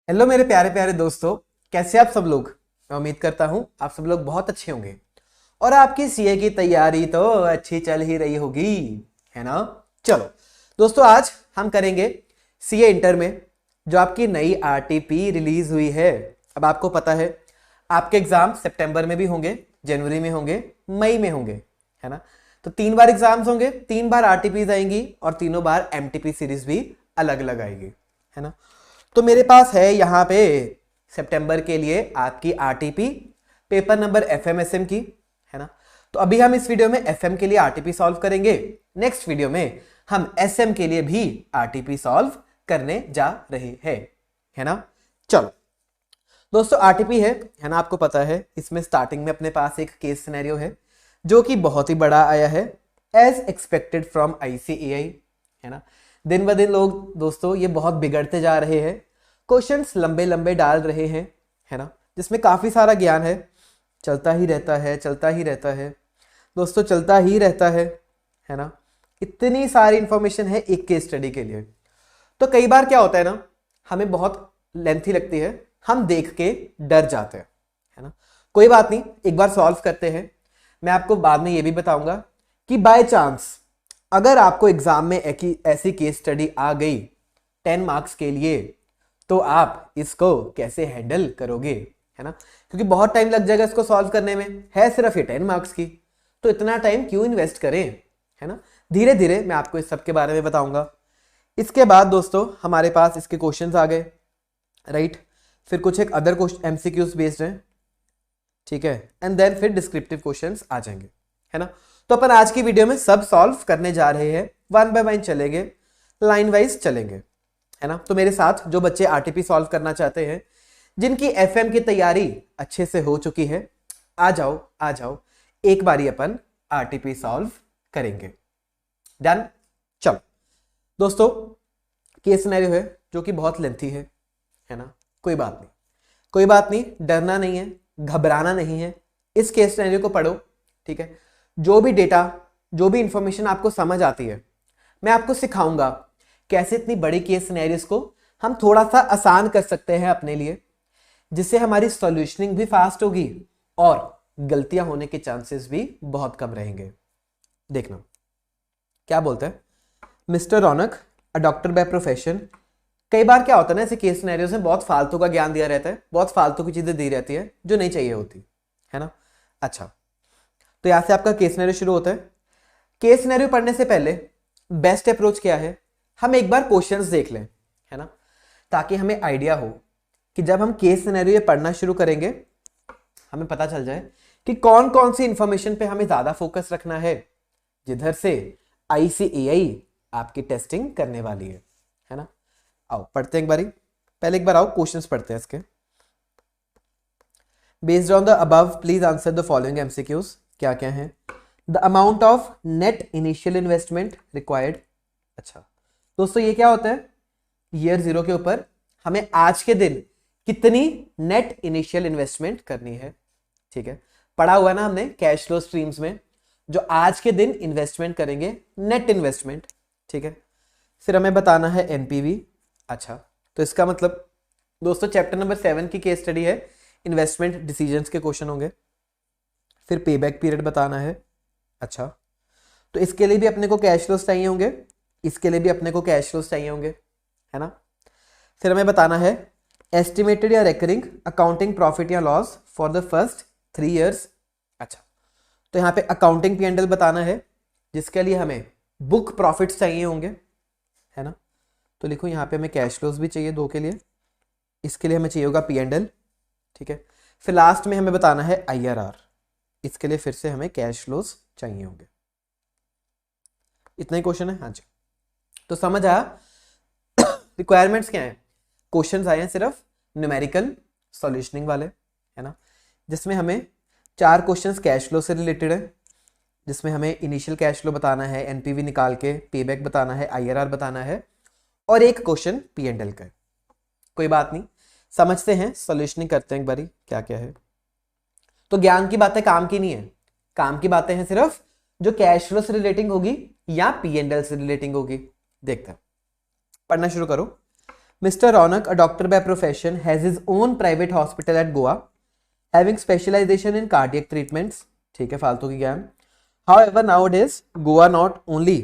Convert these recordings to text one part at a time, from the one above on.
Hello मेरे प्यारे प्यारे दोस्तों, कैसे आप सब लोग। मैं उम्मीद करता हूं आप सब लोग बहुत अच्छे होंगे और आपकी सीए की तैयारी तो अच्छी चल ही रही होगी, है ना। चलो दोस्तों, आज हम करेंगे सीए इंटर में जो आपकी नई आरटीपी रिलीज हुई है। अब आपको पता है आपके एग्जाम सितंबर में भी होंगे, जनवरी में होंगे, मई में होंगे, है ना। तो 3 बार एग्जाम्स होंगे, 3 बार आरटीपीज आएंगी और तीनों बार एमटीपी सीरीज भी अलग अलग आएगी, है ना। तो मेरे पास है यहाँ पे सितंबर के लिए आपकी आरटीपी पेपर नंबर एफएमएसएम की, है ना। तो अभी हम इस वीडियो में एफएम के लिए आरटीपी सॉल्व करेंगे। नेक्स्ट वीडियो में हम एसएम के लिए भी आरटीपी सॉल्व करने जा रहे हैं, है ना। चलो दोस्तों, आरटीपी है ना, आपको पता है इसमें स्टार्टिंग में अपने पास एक केस सिनेरियो है जो कि बहुत ही बड़ा आया है, एज एक्सपेक्टेड फ्रॉम आईसीएआई, है ना। दिन ब दिन लोग दोस्तों ये बहुत बिगड़ते जा रहे हैं, क्वेश्चंस लंबे लंबे डाल रहे हैं, है ना, जिसमें काफी सारा ज्ञान है। चलता ही रहता है, चलता ही रहता है दोस्तों, चलता ही रहता है ना। इतनी सारी इंफॉर्मेशन है एक केस स्टडी के लिए। तो कई बार क्या होता है ना, हमें बहुत लेंथी लगती है, हम देख के डर जाते हैं, है ना। कोई बात नहीं, एक बार सॉल्व करते हैं। मैं आपको बाद में ये भी बताऊंगा कि बाय चांस अगर आपको एग्जाम में ऐसी केस स्टडी आ गई 10 मार्क्स के लिए, तो आप इसको कैसे हैंडल करोगे, है ना। क्योंकि बहुत टाइम लग जाएगा इसको सॉल्व करने में, है सिर्फ ये 10 मार्क्स की, तो इतना टाइम क्यों इन्वेस्ट करें, है ना। धीरे धीरे मैं आपको इस सब के बारे में बताऊंगा। इसके बाद दोस्तों हमारे पास इसके क्वेश्चंस आ गए, राइट। फिर कुछ एक अदर क्वेश्चन एमसीक्यूज बेस्ड हैं, ठीक है, एंड देन फिर डिस्क्रिप्टिव क्वेश्चंस आ जाएंगे, है ना। तो अपन आज की वीडियो में सब सॉल्व करने जा रहे हैं, वन बाय वन चलेंगे, लाइन वाइज चलेंगे, है ना। तो मेरे साथ जो बच्चे आरटीपी सॉल्व करना चाहते हैं, जिनकी एफएम की तैयारी अच्छे से हो चुकी है, आ जाओ आ जाओ, एक बारी अपन आरटीपी सॉल्व करेंगे। डन। चलो दोस्तों, केस सिनेरियो है जो कि बहुत लेंथी है ना। कोई बात नहीं, कोई बात नहीं, डरना नहीं है, घबराना नहीं है। इस केस सिनेरियो को पढ़ो, ठीक है। जो भी डेटा, जो भी इंफॉर्मेशन आपको समझ आती है, मैं आपको सिखाऊंगा कैसे इतनी बड़ी केस सिनेरियोस को हम थोड़ा सा आसान कर सकते हैं अपने लिए, जिससे हमारी सॉल्यूशनिंग भी फास्ट होगी और गलतियां होने के चांसेस भी बहुत कम रहेंगे। देखना क्या बोलता है mister Raunak, a doctor by profession. कई बार क्या होता है ना, ऐसे केस सिनेरियोस में बहुत फालतू का ज्ञान दिया रहता है, बहुत फालतू की चीजें दी रहती है जो नहीं चाहिए होती, है ना। अच्छा, तो यहां से आपका केस सिनेरियो शुरू होता है। केस सिनेरियो पढ़ने से पहले बेस्ट अप्रोच क्या है, हम एक बार क्वेश्चंस देख लें, है ना, ताकि हमें आइडिया हो कि जब हम केस सिनेरियो पढ़ना शुरू करेंगे, हमें पता चल जाए कि कौन कौन सी इंफॉर्मेशन पे हमें ज्यादा फोकस रखना है, जिधर से आईसीएआई आपकी टेस्टिंग करने वाली है ना। आओ पढ़ते हैं एक बारी, पहले एक बार आओ क्वेश्चंस पढ़ते हैं इसके। Based on the above please answer the following MCQs. क्या क्या है। The amount of net initial investment required. अच्छा दोस्तों, ये क्या होता है, ईयर 0 के ऊपर हमें आज के दिन कितनी नेट इनिशियल इन्वेस्टमेंट करनी है, ठीक है। पढ़ा हुआ है ना हमने कैश फ्लो स्ट्रीम्स में, जो आज के दिन इन्वेस्टमेंट करेंगे, नेट इन्वेस्टमेंट, ठीक है। फिर हमें बताना है एनपीवी। अच्छा, तो इसका मतलब दोस्तों चैप्टर नंबर 7 की केस स्टडी है, इन्वेस्टमेंट डिसीजंस के क्वेश्चन होंगे। फिर पेबैक पीरियड बताना है। अच्छा, तो इसके लिए भी अपने को कैश फ्लोस चाहिए होंगे, इसके लिए भी अपने को कैश फ्लोस चाहिए होंगे, है ना। फिर हमें बताना है एस्टिमेटेड या रेकरिंग अकाउंटिंग प्रॉफिट या loss for the first 3 years. अच्छा, तो यहाँ पे अकाउंटिंग P&L बताना है, जिसके लिए हमें बुक प्रॉफिट्स चाहिए होंगे, है ना। तो लिखो यहाँ पे हमें कैश फ्लोस भी चाहिए 2 के लिए, इसके लिए हमें चाहिए होगा P&L, ठीक है। फिर लास्ट में हमें बताना है IRR, इसके लिए फिर से हमें कैश फ्लोस चाहिए होंगे। इतना ही क्वेश्चन है, हाँ जी। तो समझ आया रिक्वायरमेंट्स क्या है। क्वेश्चंस आए हैं सिर्फ न्यूमेरिकल सॉल्यूशनिंग वाले, है ना, जिसमें हमें 4 क्वेश्चंस कैश फ्लो से रिलेटेड है, जिसमें हमें इनिशियल कैश फ्लो बताना है, एनपीवी निकाल के पेबैक बताना है, IRR बताना है, और एक क्वेश्चन P&L का है। कोई बात नहीं, समझते हैं, सॉल्यूशनिंग करते हैं एक बारी क्या क्या है। तो ज्ञान की बातें काम की नहीं है, काम की बातें हैं सिर्फ जो कैश फ्लो से रिलेटिंग होगी या P&L से रिलेटिंग होगी। देखते हैं, पढ़ना शुरू करो। Mr. Ronak, a doctor by profession, has his own private hospital at Goa, having specialization in cardiac treatments. ठीक है, फालतू की ज्ञान. However, nowadays, Goa not only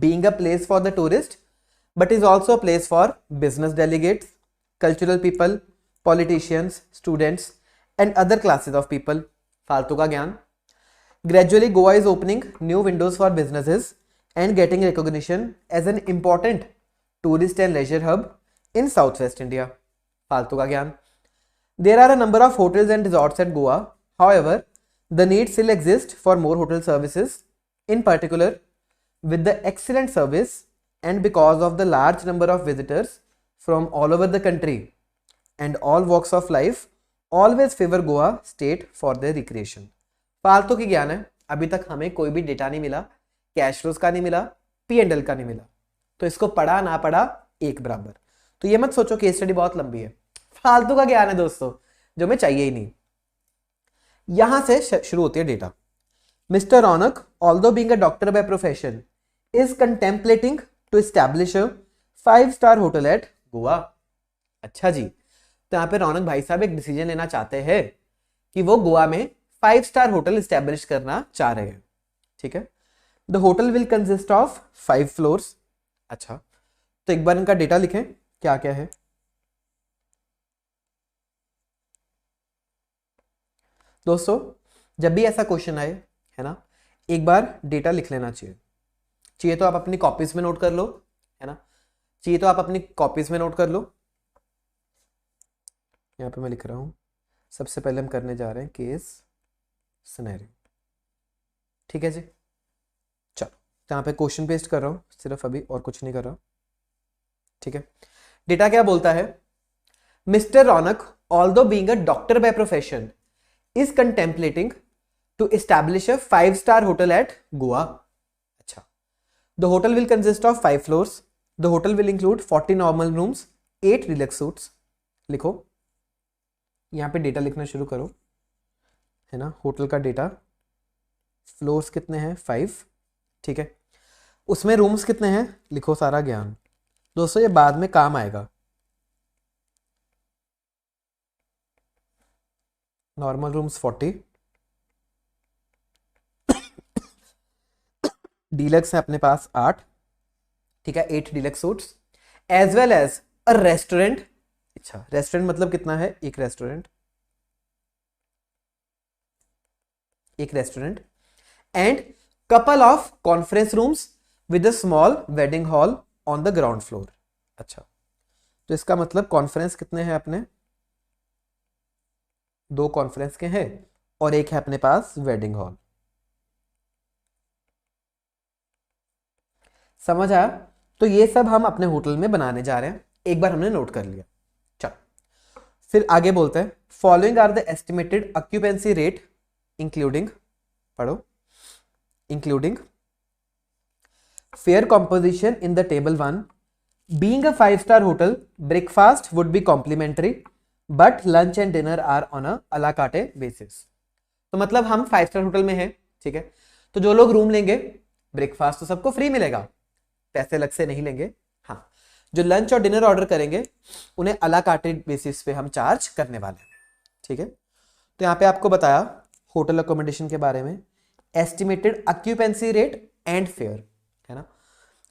being a place for the tourist, but is also a place for business delegates, cultural people, politicians, students, and other classes of people. फालतू का ज्ञान. Gradually, Goa is opening new windows for businesses and getting recognition as an important tourist and leisure hub in Southwest India. फालतू का ज्ञान. There are a number of hotels and resorts at Goa. However, the need still exists for more hotel services, in particular with the excellent service and because of the large number of visitors from all over the country and all walks of life always favor Goa state for their recreation. फालतू की ज्ञान है. अभी तक हमें कोई भी data नहीं मिला, कैश फ्लोज का नहीं मिला, P&L का नहीं मिला, तो इसको पढ़ा ना पढ़ा एक बराबर. तो ये मत सोचो केस स्टडी बहुत लंबी है. फालतू का ज्ञान है दोस्तों, जो हमें चाहिए ही नहीं. यहां से शुरू होती है data. Mister Raunak, although being a doctor by profession, is contemplating to establish a 5-star hotel at Goa. अच्छा जी, तो यहाँ पे रौनक भाई साहब एक डिसीजन लेना चाहते हैं कि वो गोवा में 5-star होटल एस्टैब्लिश करना चाह रहे हैं. ठीक है. The hotel will consist of 5 floors. अच्छा, तो एक बार इनका डेटा लिखें, क्या क्या है. दोस्तों, जब भी ऐसा क्वेश्चन आए, है ना, एक बार डेटा लिख लेना चाहिए. चाहिए तो आप अपनी कॉपीज में नोट कर लो, है ना, चाहिए तो आप अपनी कॉपीज में नोट कर लो. यहाँ पे मैं लिख रहा हूं, सबसे पहले हम करने जा रहे हैं केस सिनेरियो. ठीक है जी. चलो, यहाँ पे क्वेश्चन पेस्ट कर रहा हूं सिर्फ अभी, और कुछ नहीं कर रहा. ठीक है. डेटा क्या बोलता है. Mister Raunak, although being a doctor by profession, is contemplating to establish a 5-star hotel at Goa. अच्छा, the hotel will consist of 5 floors. The hotel will include 40 normal rooms, 8 deluxe suites. लिखो, यहाँ पे data लिखना शुरू करो, है ना. Hotel का डेटा, फ्लोर्स कितने हैं, 5. ठीक है. उसमें रूम्स कितने हैं, लिखो सारा ज्ञान. दोस्तों, ये बाद में काम आएगा. नॉर्मल रूम्स 40, डीलक्स है अपने पास 8. ठीक है, 8 deluxe suites, as well as a restaurant. अच्छा, रेस्टोरेंट मतलब कितना है, एक restaurant and couple of conference rooms with a small wedding hall on the ground floor. अच्छा, तो इसका मतलब कॉन्फ्रेंस कितने हैं अपने, 2 कॉन्फ्रेंस के हैं और एक है अपने पास वेडिंग हॉल. समझ आया. तो ये सब हम अपने होटल में बनाने जा रहे हैं, एक बार हमने नोट कर लिया. चलो, फिर आगे बोलते हैं. Following are the estimated occupancy rate including, पढ़ो, including fare composition in the table 1. Being a 5-star hotel, breakfast would be complimentary but lunch and dinner are on a la carte basis. तो मतलब हम 5-star hotel में हैं. ठीक है. तो जो लोग रूम लेंगे, ब्रेकफास्ट तो सबको फ्री मिलेगा, पैसे अलग से नहीं लेंगे. हाँ, जो लंच और डिनर ऑर्डर करेंगे उन्हें अला कार्टे बेसिस पे हम चार्ज करने वाले हैं. ठीक है. तो यहाँ पे आपको बताया होटल अकोमोडेशन के बारे में, estimated occupancy rate and fair, है ना.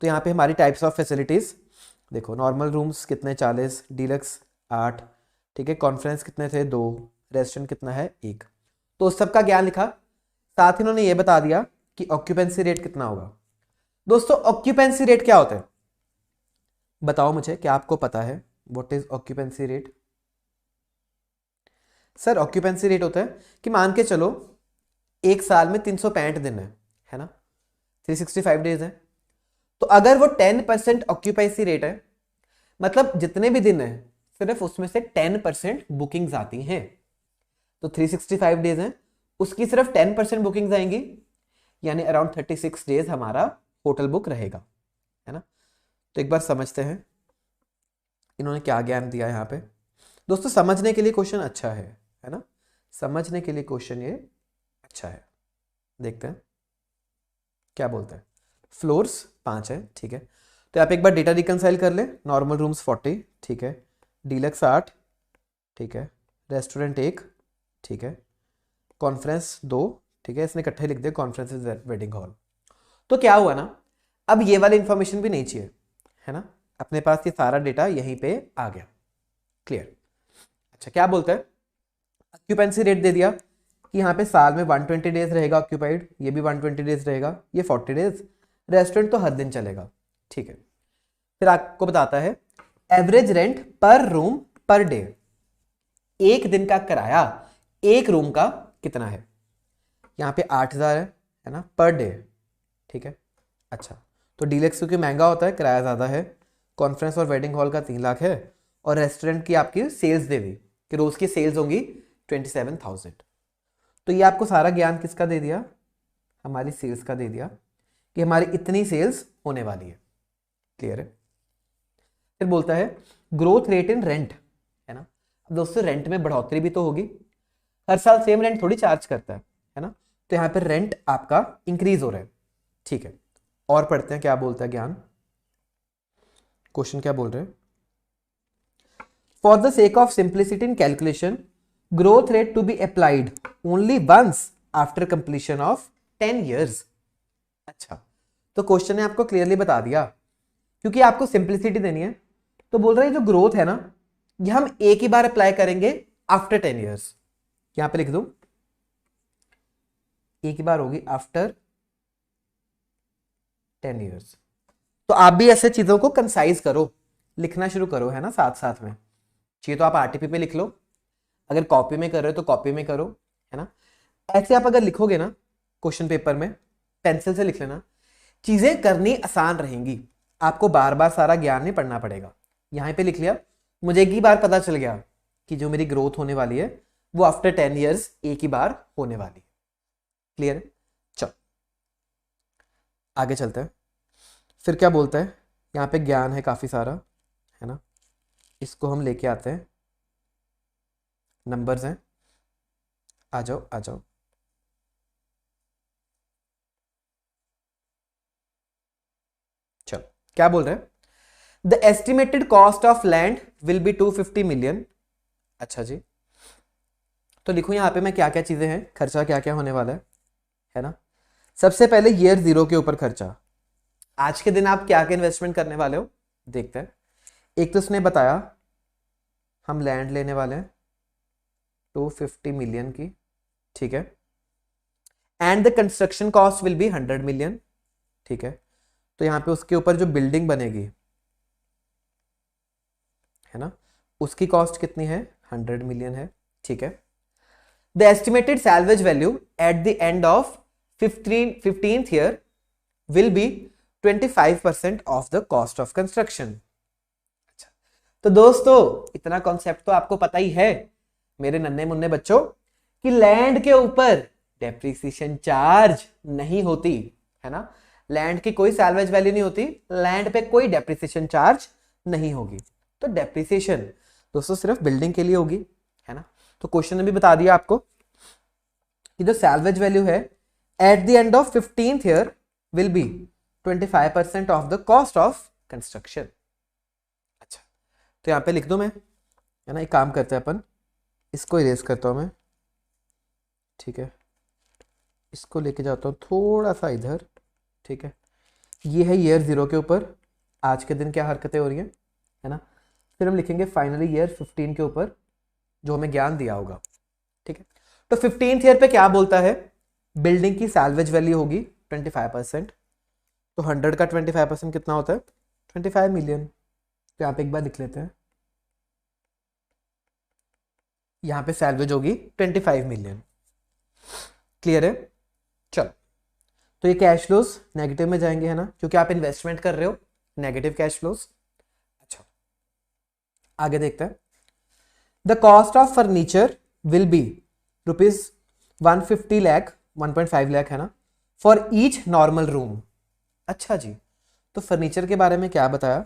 तो यहाँ पे हमारी टाइप्स ऑफ फैसिलिटीज देखो. नॉर्मल रूम्स कितने, 40, डीलक्स 8. ठीक है. कॉन्फ्रेंस कितने थे, 2. रेस्टोरेंट कितना है, 1. तो उस सब का ज्ञान लिखा. साथ ही इन्होंने ये बता दिया कि ऑक्यूपेंसी रेट कितना होगा. दोस्तों, ऑक्यूपेंसी रेट क्या होता है, बताओ मुझे, क्या आपको पता है what is occupancy rate. Sir, occupancy rate होता है कि मान के चलो एक साल में 365 दिन है ना, 365 डेज है. तो अगर वो 10% ऑक्यूपेंसी रेट है, मतलब जितने भी दिन है सिर्फ उसमें से 10% बुकिंग्स आती हैं. तो 365 डेज हैं, उसकी सिर्फ 10% बुकिंग्स आएंगी, यानी अराउंड 36 डेज हमारा होटल बुक रहेगा, है ना. तो एक बार समझते हैं इन्होंने क्या ज्ञान दिया यहाँ पे. दोस्तों, समझने के लिए क्वेश्चन अच्छा है ना, समझने के लिए क्वेश्चन ये अच्छा है. देखते हैं क्या बोलते हैं. फ्लोर्स 5 है. ठीक है. तो आप एक बार डेटा रिकनसाइल कर ले। नॉर्मल रूम्स 40, ठीक है, डीलक्स 8, ठीक है, रेस्टोरेंट 1, ठीक है, कॉन्फ्रेंस 2, ठीक है, इसने इकट्ठे लिख दिया कॉन्फ्रेंस वेडिंग हॉल। तो क्या हुआ ना, अब ये वाली इंफॉर्मेशन भी नहीं चाहिए, है ना, अपने पास ये सारा डेटा यहीं पे आ गया। क्लियर। अच्छा, क्या बोलता है, ऑक्यूपेंसी रेट दे दिया कि यहाँ पे साल में 120 डेज रहेगा ऑक्यूपाइड, ये भी 120 डेज रहेगा, ये 40 डेज, रेस्टोरेंट तो हर दिन चलेगा, ठीक है। फिर आपको बताता है एवरेज रेंट पर रूम पर डे, एक दिन का किराया एक रूम का कितना है। यहाँ पे 8,000 है ना पर डे, ठीक है। अच्छा, तो डीलक्स क्योंकि महंगा होता है, किराया ज़्यादा है, कॉन्फ्रेंस और वेडिंग हॉल का 3 लाख है, और रेस्टोरेंट की आपकी सेल्स दे दी कि रोज़ की सेल्स होंगी 27,000। तो ये आपको सारा ज्ञान किसका दे दिया, हमारी सेल्स का दे दिया कि हमारी इतनी सेल्स होने वाली है। क्लियर है। फिर बोलता है ग्रोथ रेट इन रेंट, है ना। अब दोस्तों रेंट में बढ़ोतरी भी तो होगी, हर साल सेम रेंट थोड़ी चार्ज करता है ना। तो यहां पर रेंट आपका इंक्रीज हो रहा है, ठीक है। और पढ़ते हैं क्या बोलता है ज्ञान, क्वेश्चन क्या बोल रहे हैं। For the sake of simplicity in calculation, growth rate to be applied only once after completion of 10 years। अच्छा, तो क्वेश्चन ने आपको क्लियरली बता दिया, क्योंकि आपको सिंप्लिसिटी देनी है, तो बोल रहे हैं जो ग्रोथ है ना, ये हम एक ही बार अप्लाई करेंगे आफ्टर 10 years। यहां पे लिख दूं, एक ही बार होगी आफ्टर 10 years। तो आप भी ऐसे चीजों को कंसाइज करो, लिखना शुरू करो, है ना, साथ साथ में। चाहिए तो आप आरटीपी पे लिख लो, अगर कॉपी में कर रहे हो तो कॉपी में करो, है ना। ऐसे आप अगर लिखोगे ना क्वेश्चन पेपर में, पेंसिल से लिख लेना, चीजें करनी आसान रहेंगी, आपको बार बार सारा ज्ञान नहीं पढ़ना पड़ेगा। यहां पे लिख लिया, मुझे एक ही बार पता चल गया कि जो मेरी ग्रोथ होने वाली है वो आफ्टर 10 years एक ही बार होने वाली है। क्लियर है। चलो आगे चलते हैं। फिर क्या बोलता है, यहाँ पे ज्ञान है काफी सारा, है ना, इसको हम लेके आते हैं, नंबर्स हैं, आ जाओ आ जाओ। चलो क्या बोल रहे हैं, the estimated cost of land will be 250 million। अच्छा जी, तो लिखो यहाँ पे मैं क्या क्या चीजें हैं, खर्चा क्या क्या होने वाला है ना। सबसे पहले ईयर 0 के ऊपर खर्चा, आज के दिन आप क्या क्या इन्वेस्टमेंट करने वाले हो देखते हैं। एक तो उसने बताया हम लैंड लेने वाले हैं 250 million की, ठीक है, and the construction cost will be 100 million, ठीक है। तो यहां पे उसके ऊपर जो बिल्डिंग बनेगी, है ना, उसकी कॉस्ट कितनी है, 100 million है, ठीक है। The estimated salvage value eight the end of 15th year will be 25% of the cost of construction. अच्छा, तो दोस्तों इतना कॉन्सेप्ट तो आपको पता ही है मेरे नन्हे मुन्ने बच्चों, कि लैंड के ऊपर डेप्रिसिएशन चार्ज नहीं होती, है ना। लैंड की कोई सैल्वेज वैल्यू नहीं होती, लैंड पे कोई डेप्रिसिएशन चार्ज नहीं होगी। तो डेप्रिसिएशन दोस्तों सिर्फ बिल्डिंग के लिए होगी, है ना। तो क्वेश्चन ने भी बता दिया आपको कि जो सैल्वेज वैल्यू है eight the end of 15th year will be 25% of the cost of construction. अच्छा, तो यहां पे लिख दो मैं, है ना, एक काम करते हैं अपन, इसको इरेज करता हूं मैं, ठीक है, इसको लेके जाता हूं थोड़ा सा इधर, ठीक है। ये है ईयर 0 के ऊपर आज के दिन क्या हरकतें हो रही हैं, है ना। फिर हम लिखेंगे फाइनली ईयर 15 के ऊपर जो हमें ज्ञान दिया होगा, ठीक है। तो 15th year पे क्या बोलता है, बिल्डिंग की सैल्वेज वैल्यू होगी 25%, तो 100 का 25% कितना होता है, 25 million। तो यहाँ पे एक बार लिख लेते हैं, यहाँ पे सैल्वेज होगी 25 million। क्लियर है। चलो, तो ये कैश फ्लोज नेगेटिव में जाएंगे, है ना, क्योंकि आप इन्वेस्टमेंट कर रहे हो, नेगेटिव कैश फ्लोज। अच्छा, आगे देखते हैं। The cost of furniture will be ₹150 lakh 1.5 lakh, है ना, फॉर ईच नॉर्मल रूम। अच्छा जी, तो फर्नीचर के बारे में क्या बताया,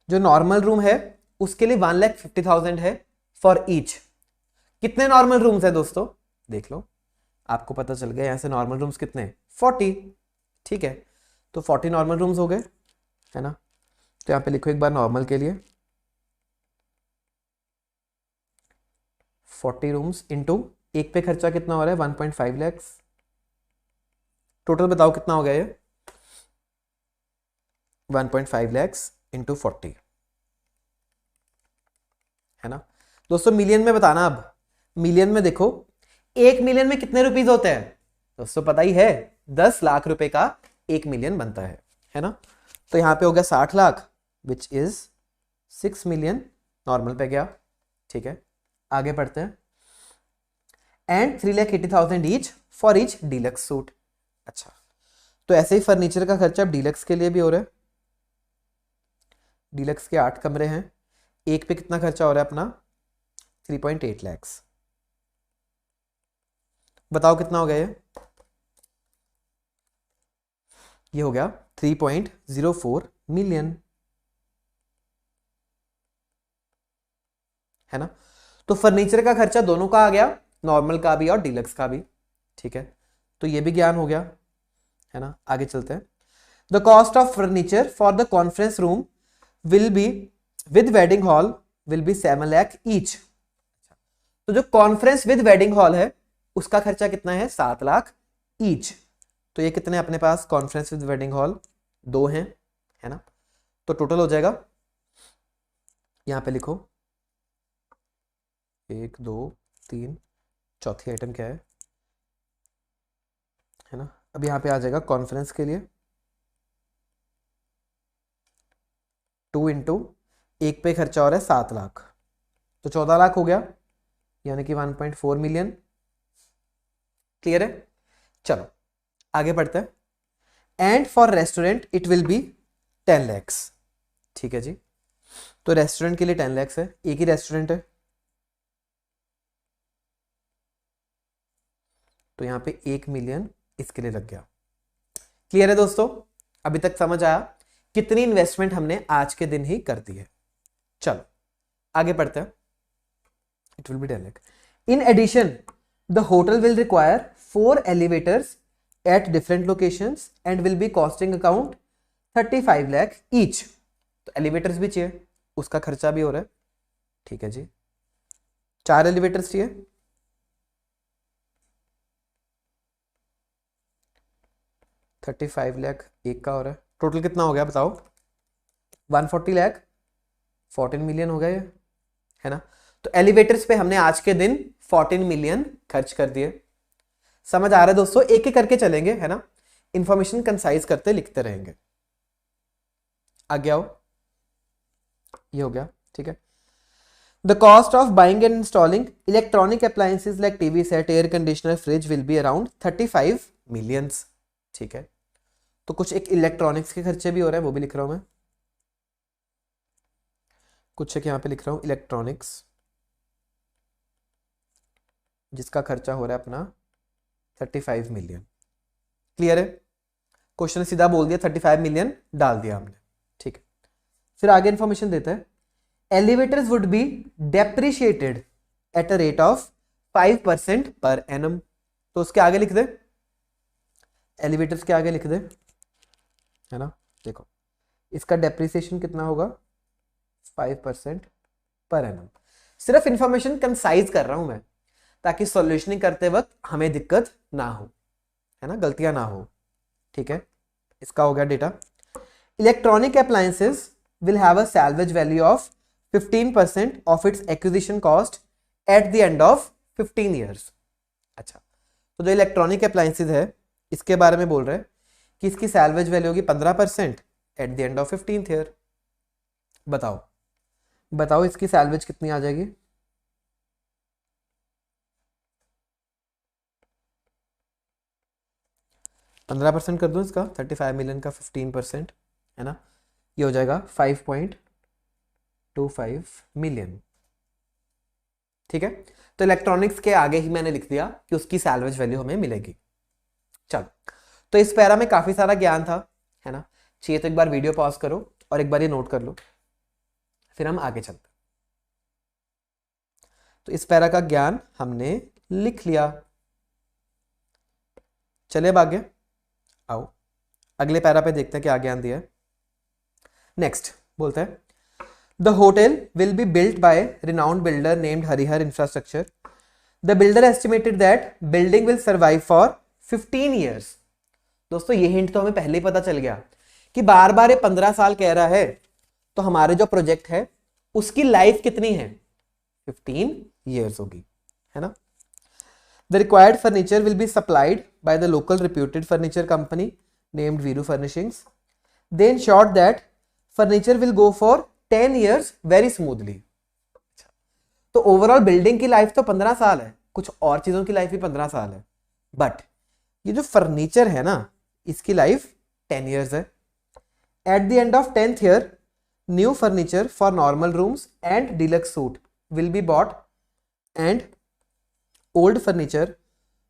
जो नॉर्मल रूम है उसके लिए 1,50,000 है फॉर ईच। कितने नॉर्मल रूम्स है दोस्तों, देख लो, आपको पता चल गया यहाँ से नॉर्मल रूम्स कितने, 40। ठीक है, तो 40 नॉर्मल रूम्स हो गए, है ना। तो यहाँ पे लिखो एक बार नॉर्मल के लिए 40 रूम्स इंटू एक पे खर्चा कितना हो रहा है 1.5 लैक्स। टोटल बताओ कितना हो गया ये, 1.5 लैक्स इंटू 40, है ना। दोस्तों मिलियन में बताना, अब मिलियन में देखो 1 मिलियन में कितने रुपीज होते हैं दोस्तों, पता ही है 10 लाख रुपए का 1 मिलियन बनता है ना। तो यहां पे हो गया 60 lakh which is 6 million, normal पे गया। ठीक है, आगे पढ़ते हैं। And 3,80,000 each for each deluxe suit. अच्छा, तो ऐसे ही फर्नीचर का खर्चा अब डीलक्स के लिए भी हो रहा है। डीलक्स के 8 कमरे हैं, एक पे कितना खर्चा हो रहा है अपना 3.8 लैक्स। बताओ कितना हो गया ये हो गया 3.04 मिलियन, है ना। तो फर्नीचर का खर्चा दोनों का आ गया, नॉर्मल का भी और डीलक्स का भी। ठीक है, तो ये भी ज्ञान हो गया, है ना। आगे चलते हैं। The cost of furniture for the conference room will be with wedding hall will be 7 lakh each. तो जो कॉन्फ्रेंस विद वेडिंग हॉल है उसका खर्चा कितना है 7 लाख ईच। तो ये कितने अपने पास कॉन्फ्रेंस विद वेडिंग हॉल 2 हैं, है ना। तो टोटल हो जाएगा, यहां पे लिखो 1 2 3, चौथी आइटम क्या है ना। अब यहां पे आ जाएगा कॉन्फ्रेंस के लिए 2 इंटू एक पे खर्चा हो रहा है 7 लाख, तो 14 लाख हो गया, यानी कि 1.4 मिलियन। क्लियर है, चलो आगे बढ़ते हैं। And for restaurant it will be 10 lakhs. ठीक है जी, तो रेस्टोरेंट के लिए 10 लैक्स है, एक ही रेस्टोरेंट है, तो यहां पे 1 मिलियन इसके लिए लग गया। क्लियर है दोस्तों, अभी तक समझ आया कितनी इन्वेस्टमेंट हमने आज के दिन ही कर दी है। चलो आगे बढ़ते हैं। It will be 10 lakh. In addition the hotel will require 4 elevators at different locations and will be costing account 35 lakh each. तो एलिवेटर्स भी चाहिए, उसका खर्चा भी हो रहा है। ठीक है जी, 4 एलिवेटर्स चाहिए, 35 लाख एक का हो रहा है। टोटल कितना हो गया बताओ, 140 लाख, 14 मिलियन हो गया ये, है ना। तो एलिवेटर्स पे हमने आज के दिन 14 मिलियन खर्च कर दिए। समझ आ रहा है दोस्तों, एक एक करके चलेंगे, है ना। इंफॉर्मेशन कंसाइज करते लिखते रहेंगे। आगे आओ, ये हो गया। ठीक है, the cost of buying and installing electronic appliances like TV set, air conditioner, fridge will be around 35 millions. ठीक है, तो कुछ एक इलेक्ट्रॉनिक्स के खर्चे भी हो रहे हैं, वो भी लिख रहा हूं मैं। कुछ एक यहां पे लिख रहा हूं इलेक्ट्रॉनिक्स, जिसका खर्चा हो रहा है अपना 35 मिलियन। क्लियर है, क्वेश्चन सीधा बोल दिया, 35 मिलियन डाल दिया हमने। ठीक है, फिर आगे इंफॉर्मेशन देता है। Elevators would be depreciated at a rate of 5% per annum. तो उसके आगे लिख दे, एलिवेटर्स के आगे लिख दे, है ना। देखो इसका डेप्रिसिएशन कितना होगा 5% पर एनम। सिर्फ इंफॉर्मेशन कंसाइज कर रहा हूं मैं, ताकि सॉल्यूशनिंग करते वक्त हमें दिक्कत ना हो, है ना, गलतियां ना हो। ठीक है, इसका हो गया data. Electronic appliances will have a salvage value of 15% of its acquisition cost at the end of 15 years. अच्छा, तो जो इलेक्ट्रॉनिक अप्लायंसेस है इसके बारे में बोल रहे हैं कि इसकी सैल्वेज वैल्यू होगी 15% eight the end of 15th year. बताओ बताओ इसकी सैल्वेज कितनी आ जाएगी, पंद्रह परसेंट कर दूं इसका, 35 मिलियन का 15%, है ना। ये हो जाएगा 5.25 मिलियन। ठीक है, तो इलेक्ट्रॉनिक्स के आगे ही मैंने लिख दिया कि उसकी सैल्वेज वैल्यू हमें मिलेगी। चलो, तो इस पैरा में काफी सारा ज्ञान था, है ना। चाहिए तो एक बार वीडियो पॉज करो और एक बार ये नोट कर लो, फिर हम आगे चलते। तो इस पैरा का ज्ञान हमने लिख लिया। चलिए अब आगे आओ, अगले पैरा पे देखते हैं क्या ज्ञान दिया है। नेक्स्ट बोलते हैं the hotel will be built by renowned builder named Harihar infrastructure. The builder estimated that building will survive for 15 years. दोस्तों ये हिंट तो हमें पहले ही पता चल गया कि बार बार ये 15 साल कह रहा है, तो हमारे जो प्रोजेक्ट है उसकी लाइफ कितनी है, 15 ईयर्स होगी, है ना। The required furniture will be supplied by the local reputed furniture company named Veeru furnishings. They insured that furniture will go for 10 years very smoothly. तो ओवरऑल बिल्डिंग की लाइफ तो 15 साल है, कुछ और चीजों की लाइफ भी 15 साल है, बट ये जो फर्नीचर है ना इसकी लाइफ 10 ईयर्स है। Eight the end of 10th year new furniture for normal rooms and deluxe suit will be bought and old furniture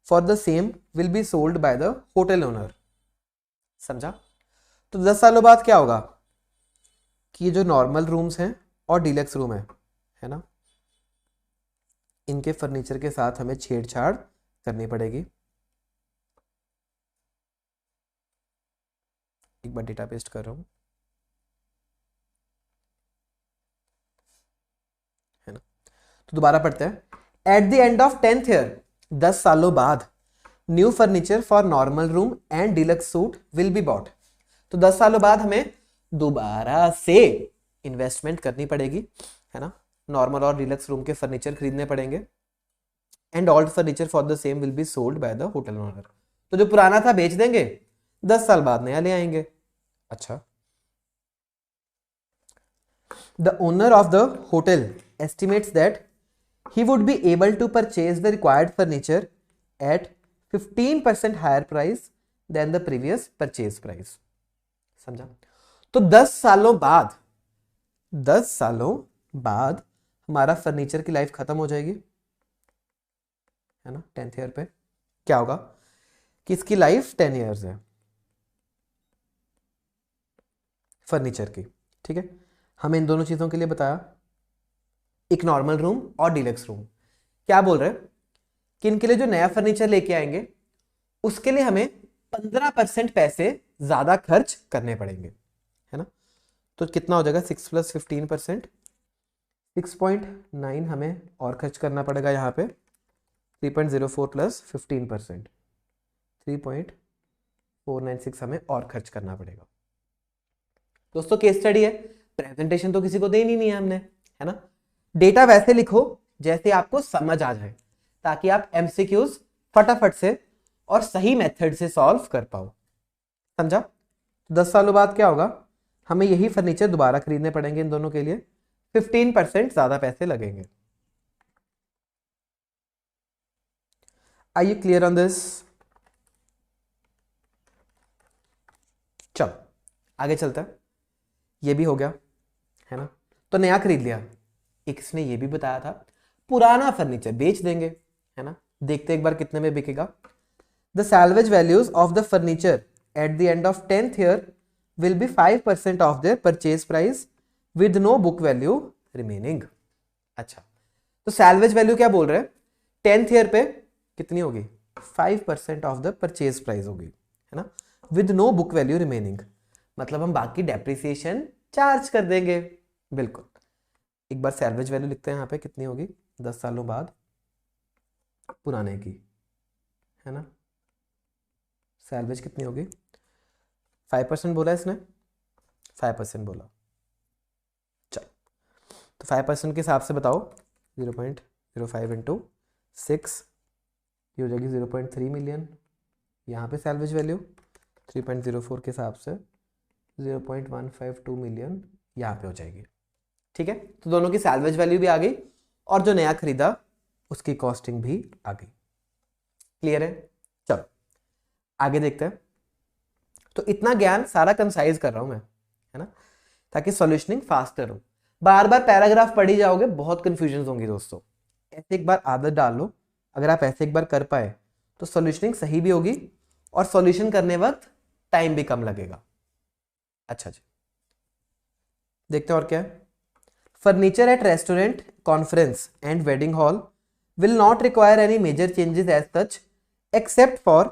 for the same will be sold by the hotel owner. समझा। तो 10 सालों बाद क्या होगा कि ये जो नॉर्मल रूम्स हैं और डिलक्स रूम है ना, इनके फर्नीचर के साथ हमें छेड़छाड़ करनी पड़ेगी। एक बार डेटा पेस्ट कर रहा हूं, है ना। तो दोबारा पढ़ते हैं। Eight the end of 10th year 10 सालों बाद new furniture for normal room and deluxe suit will be bought. तो 10 सालों बाद हमें दोबारा से इन्वेस्टमेंट करनी पड़ेगी, है ना। नॉर्मल और डिलक्स रूम के फर्नीचर खरीदने पड़ेंगे and old furniture for the same will be sold by the hotel owner. तो जो पुराना था बेच देंगे, 10 साल बाद नया ले आएंगे। अच्छा, the owner of the hotel estimates that he would be able to purchase the required furniture at 15% higher price than the previous purchase price। समझा। तो 10 सालों बाद हमारा फर्नीचर की लाइफ खत्म हो जाएगी, है ना। 10th ईयर पे क्या होगा कि इसकी लाइफ 10 ईयर्स है फर्नीचर की, ठीक है। हमें इन दोनों चीजों के लिए बताया, एक नॉर्मल रूम और डिलक्स रूम। क्या बोल रहे हैं कि इनके लिए जो नया फर्नीचर लेके आएंगे उसके लिए हमें 15% पैसे ज्यादा खर्च करने पड़ेंगे, है ना। तो कितना हो जाएगा 6 + 15%, 6.9 हमें और खर्च करना पड़ेगा यहाँ पे। 3.04 + 15%, 3.496 हमें और खर्च करना पड़ेगा। दोस्तों केस स्टडी है, प्रेजेंटेशन तो किसी को देनी नहीं है हमने, है ना। डेटा वैसे लिखो जैसे आपको समझ आ जाए, ताकि आप एमसीक्यूज फटाफट से और सही मेथड से सॉल्व कर पाओ। समझा। 10 सालों बाद क्या होगा, हमें यही फर्नीचर दोबारा खरीदने पड़ेंगे, इन दोनों के लिए 15% ज्यादा पैसे लगेंगे। Are you clear on this? चलो आगे चलता है। ये भी हो गया, है ना। तो नया खरीद लिया, एक इसने ये भी बताया था पुराना फर्नीचर बेच देंगे, है ना। देखते एक बार कितने में बिकेगा। The salvage values of the furniture at the end of 10th year will be 5% of their purchase price with no book value remaining. अच्छा, तो सैल्वेज वैल्यू क्या बोल रहे हैं, 10th ईयर पे कितनी होगी, 5% ऑफ द परचेज प्राइस होगी, है ना, with no book value remaining. मतलब हम बाकी डेप्रिसिएशन चार्ज कर देंगे। बिल्कुल, एक बार सैल्वेज वैल्यू लिखते हैं यहाँ पे, कितनी होगी 10 सालों बाद पुराने की, है ना। सैल्वेज कितनी होगी, 5% बोला इसने, 5% बोला। चलो, तो 5% के हिसाब से बताओ, 0.05 × 6 ये हो जाएगी 0.3 मिलियन। यहाँ पे सैल्वेज वैल्यू 3.04 के हिसाब से 0.152 मिलियन यहाँ पे हो जाएगी, ठीक है। तो दोनों की सैल्वेज वैल्यू भी आ गई और जो नया खरीदा उसकी कॉस्टिंग भी आ गई। क्लियर है? चलो आगे देखते हैं। तो इतना ज्ञान सारा कंसाइज कर रहा हूं मैं, है ना, ताकि सॉल्यूशनिंग फास्टर हो। बार बार पैराग्राफ पढ़ी जाओगे, बहुत कंफ्यूजन होंगी दोस्तों। ऐसे एक बार आदत डाल लो, अगर आप ऐसे एक बार कर पाए तो सॉल्यूशनिंग सही भी होगी और सॉल्यूशन करने वक्त टाइम भी कम लगेगा। अच्छा जी, देखते हैं और क्या है। Furniture eight restaurant, conference and wedding hall will not require any major changes as such except for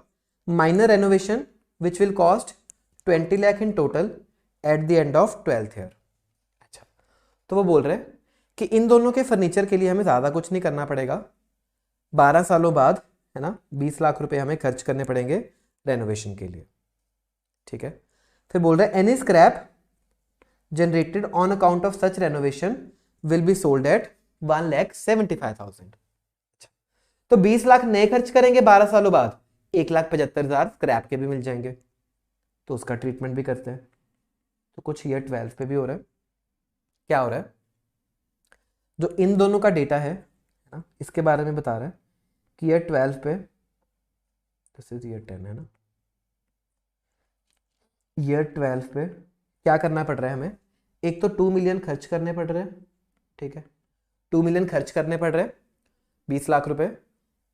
minor renovation which will cost 20 lakh in total eight the end of 12th year. अच्छा, तो वो बोल रहे हैं कि इन दोनों के फर्नीचर के लिए हमें ज़्यादा कुछ नहीं करना पड़ेगा, 12 सालों बाद, है ना, 20 लाख रुपए हमें खर्च करने पड़ेंगे रेनोवेशन के लिए। ठीक है, फिर बोल रहे हैं any scrap generated on account of such renovation will be sold at 1,75,000। तो 20 लाख नए खर्च करेंगे 12 सालों बाद, 1,75,000 स्क्रैप के भी मिल जाएंगे, तो उसका ट्रीटमेंट भी करते हैं। तो कुछ ईयर 12 पे भी हो रहा है। क्या हो रहा है, जो इन दोनों का डेटा है ना, इसके बारे में बता रहा है कि ईयर 12 पे, दिस इज ईयर 10 है ना, ईयर 12 पे क्या करना पड़ रहा है हमें, एक तो 2 मिलियन खर्च करने पड़ रहे हैं। ठीक है, 2 मिलियन खर्च करने पड़ रहे हैं, 20 लाख रुपए,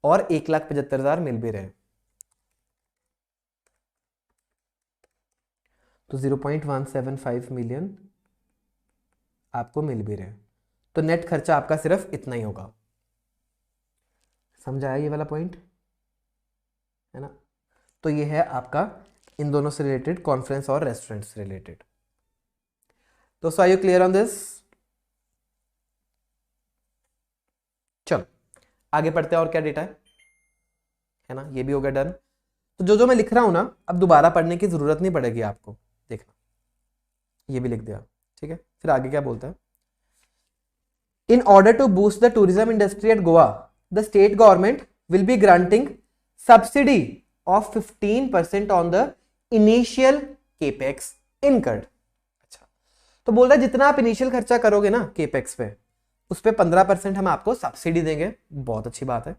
और 1,75,000 मिल भी रहे हैं, तो 0.175 मिलियन आपको मिल भी रहे हैं। तो नेट खर्चा आपका सिर्फ इतना ही होगा। समझ आया ये वाला पॉइंट, है ना। तो ये है आपका इन दोनों से रिलेटेड, कॉन्फ्रेंस और रेस्टोरेंट से रिलेटेड। दोस्तों, are you clear on this? चलो आगे पढ़ते हैं, और क्या डेटा है ना, ये भी हो गया डन। तो जो जो मैं लिख रहा हूं ना, अब दोबारा पढ़ने की जरूरत नहीं पड़ेगी आपको, देखना, ये भी लिख दिया। ठीक है, फिर आगे क्या बोलता है, in order to boost the tourism industry at Goa the state government will be granting subsidy of 15% on the initial capex incurred. अच्छा, तो बोल रहा है जितना आप इनिशियल खर्चा करोगे ना केपेक्स पे, उस पे 15% हम आपको सब्सिडी देंगे। बहुत अच्छी बात है।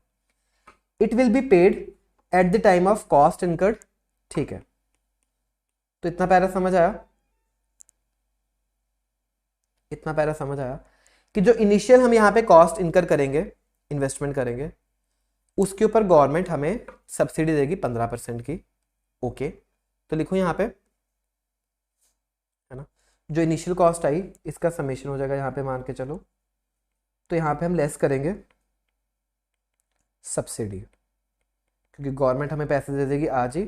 It will be paid at the time of cost incurred. ठीक है, तो इतना पैरा समझ आया, इतना पैरा समझ आया कि जो इनिशियल हम यहाँ पे कॉस्ट इनकर करेंगे, इन्वेस्टमेंट करेंगे, उसके ऊपर गवर्नमेंट हमें सब्सिडी देगी 15% की। ओके, तो लिखो यहाँ पे, है ना, जो इनिशियल कॉस्ट आई इसका समेशन हो जाएगा यहाँ पे, मान के चलो, तो यहाँ पे हम लेस करेंगे सब्सिडी, क्योंकि गवर्नमेंट हमें पैसे दे देगी आज ही,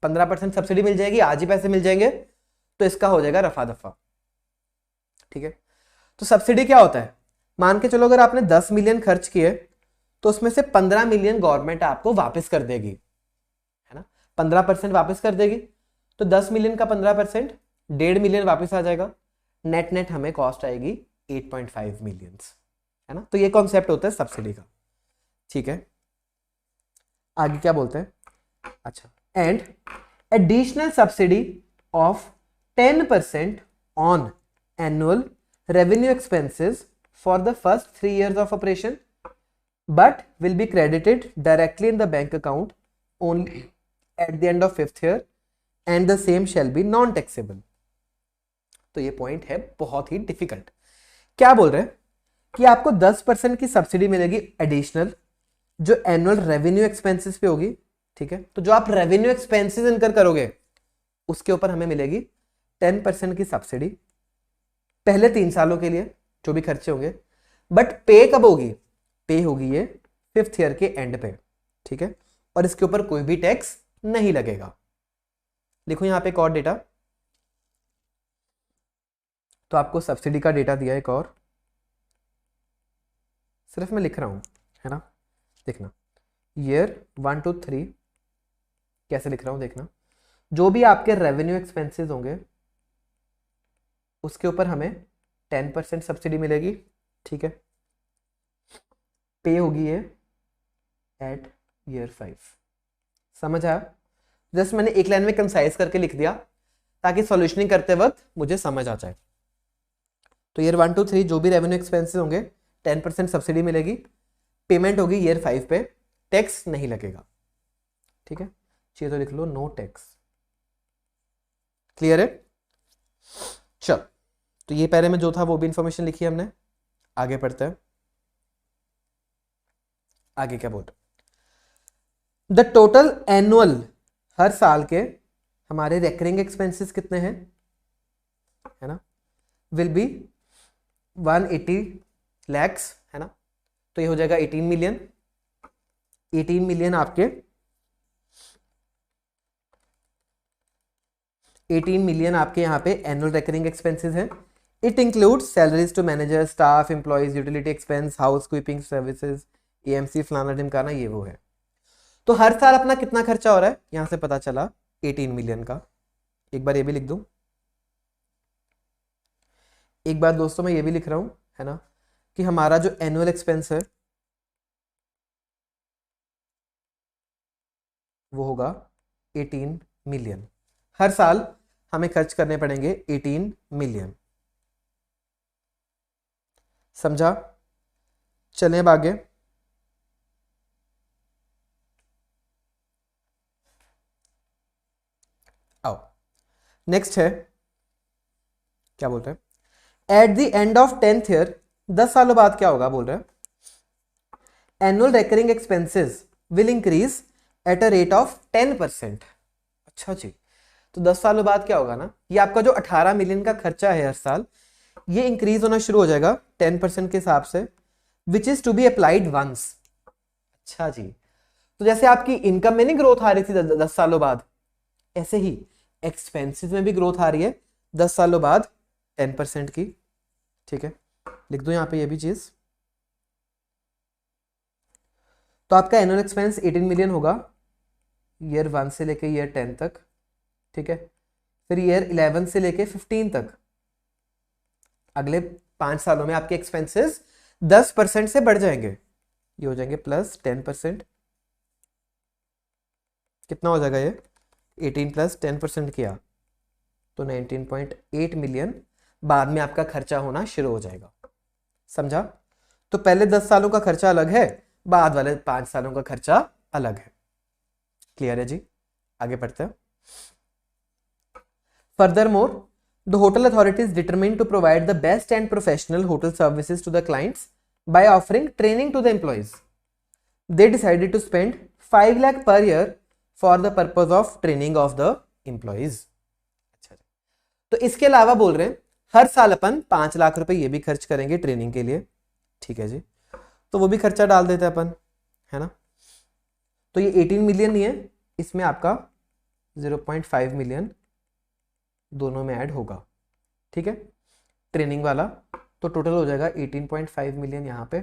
15% सब्सिडी मिल जाएगी, आज ही पैसे मिल जाएंगे, तो इसका हो जाएगा रफा दफा। ठीक है, तो सब्सिडी क्या होता है, मान के चलो अगर आपने 10 मिलियन खर्च किए, तो उसमें से 15 मिलियन गवर्नमेंट आपको वापस कर देगी, है ना, 15% वापस कर देगी, तो 10 मिलियन का 15% 1.5 मिलियन वापस आ जाएगा, नेट नेट हमें कॉस्ट आएगी 8.5 मिलियन, है ना। तो ये कॉन्सेप्ट होता है सब्सिडी का। ठीक है, आगे क्या बोलते हैं, अच्छा, and additional subsidy of 10% on annual revenue expenses for the first 3 years of operation but will be credited directly in the bank account only at the end of 5th year and the same shall be non taxable। तो ये point है बहुत ही difficult. क्या बोल रहे हैं कि आपको 10% की सब्सिडी मिलेगी एडिशनल, जो एनुअल रेवेन्यू एक्सपेंसेस पे होगी। ठीक है, तो जो आप रेवेन्यू एक्सपेंसेस इनकर करोगे उसके ऊपर हमें मिलेगी 10% की सब्सिडी पहले 3 सालों के लिए, जो भी खर्चे होंगे। बट पे कब होगी, पे होगी ये 5th ईयर के एंड पे। ठीक है, और इसके ऊपर कोई भी टैक्स नहीं लगेगा। देखो यहां पे एक और डेटा, तो आपको सब्सिडी का डेटा दिया एक और, सिर्फ मैं लिख रहा हूं, है ना, देखना, ईयर 1 to 3 कैसे लिख रहा हूं, देखना, जो भी आपके रेवेन्यू एक्सपेंसेस होंगे उसके ऊपर हमें 10% सब्सिडी मिलेगी। ठीक है, पे होगी ये एट ईयर 5। समझ आया? जस्ट मैंने एक लाइन में कंसाइज करके लिख दिया ताकि सॉल्यूशनिंग करते वक्त मुझे समझ आ जाए। तो ईयर 1 to 3 जो भी रेवेन्यू एक्सपेंसेस होंगे 10% सब्सिडी मिलेगी, पेमेंट होगी ईयर 5 पे, टैक्स नहीं लगेगा। ठीक है, चाहिए तो लिख लो नो टैक्स। क्लियर है? चल, तो ये पहले में जो था वो भी इंफॉर्मेशन लिखी हमने। आगे पढ़ते हैं, आगे क्या बोलते, द टोटल एनुअल, हर साल के हमारे रेकरिंग एक्सपेंसेस कितने हैं, है ना, विल बी 180 लैक्स, है ना, तो ये हो जाएगा 18 मिलियन। 18 मिलियन आपके 18 मिलियन आपके यहाँ पे एनुअल रिकरिंग एक्सपेंसेस हैं। It includes salaries to manager, staff, employees, utility expense, housekeeping services, AMC, फलाना ढिमकाना, ये वो है। तो हर साल अपना कितना खर्चा हो रहा है यहां से पता चला 18 मिलियन का। एक बार ये भी लिख दूं, एक बार दोस्तों मैं ये भी लिख रहा हूं, है ना, कि हमारा जो एनुअल एक्सपेंस है वो होगा 18 मिलियन। हर साल हमें खर्च करने पड़ेंगे 18 मिलियन। समझा? चलें अब आगे। आओ नेक्स्ट है, क्या बोल रहे हैं, eight the end of 10th year, 10 सालों बाद क्या होगा बोल रहे हैं, annual recurring expenses will increase at a rate of 10%। अच्छा जी, तो 10 सालों बाद क्या होगा ना, ये आपका जो 18 मिलियन का खर्चा है हर साल, ये इंक्रीज होना शुरू हो जाएगा 10% के हिसाब से, which is to be applied once. अच्छा जी, तो जैसे आपकी इनकम में नहीं ग्रोथ आ रही थी 10 सालों बाद, ऐसे ही एक्सपेंसेस में भी ग्रोथ आ रही है 10 सालों बाद 10% की। ठीक है, लिख दो यहां पे ये भी चीज। तो आपका एनुअल एक्सपेंस 18 मिलियन होगा ईयर 1 से लेके ईयर 10 तक। ठीक है, फिर ईयर 11 से लेके 15 तक, अगले 5 सालों में आपके एक्सपेंसेस 10% से बढ़ जाएंगे, ये हो जाएंगे प्लस 10%। कितना हो जाएगा ये, 18 प्लस 10% किया तो 19.8 मिलियन बाद में आपका खर्चा होना शुरू हो जाएगा। समझा? तो पहले 10 सालों का खर्चा अलग है, बाद वाले 5 सालों का खर्चा अलग है। क्लियर है जी? आगे पढ़ते हैं। Furthermore, the hotel authorities determine to provide the best and professional hotel services to the clients by offering training to the employees. They decided to spend 5 lakh per year for the purpose of training of the employees. अच्छा, तो इसके अलावा बोल रहे हैं हर साल अपन 5 लाख रुपए ये भी खर्च करेंगे ट्रेनिंग के लिए। ठीक है जी, तो वो भी खर्चा डाल देते हैं अपन, है ना। तो ये 18 मिलियन नहीं है, इसमें आपका 0.5 मिलियन दोनों में ऐड होगा। ठीक है, ट्रेनिंग वाला, तो टोटल हो जाएगा 18.5 मिलियन यहाँ पे,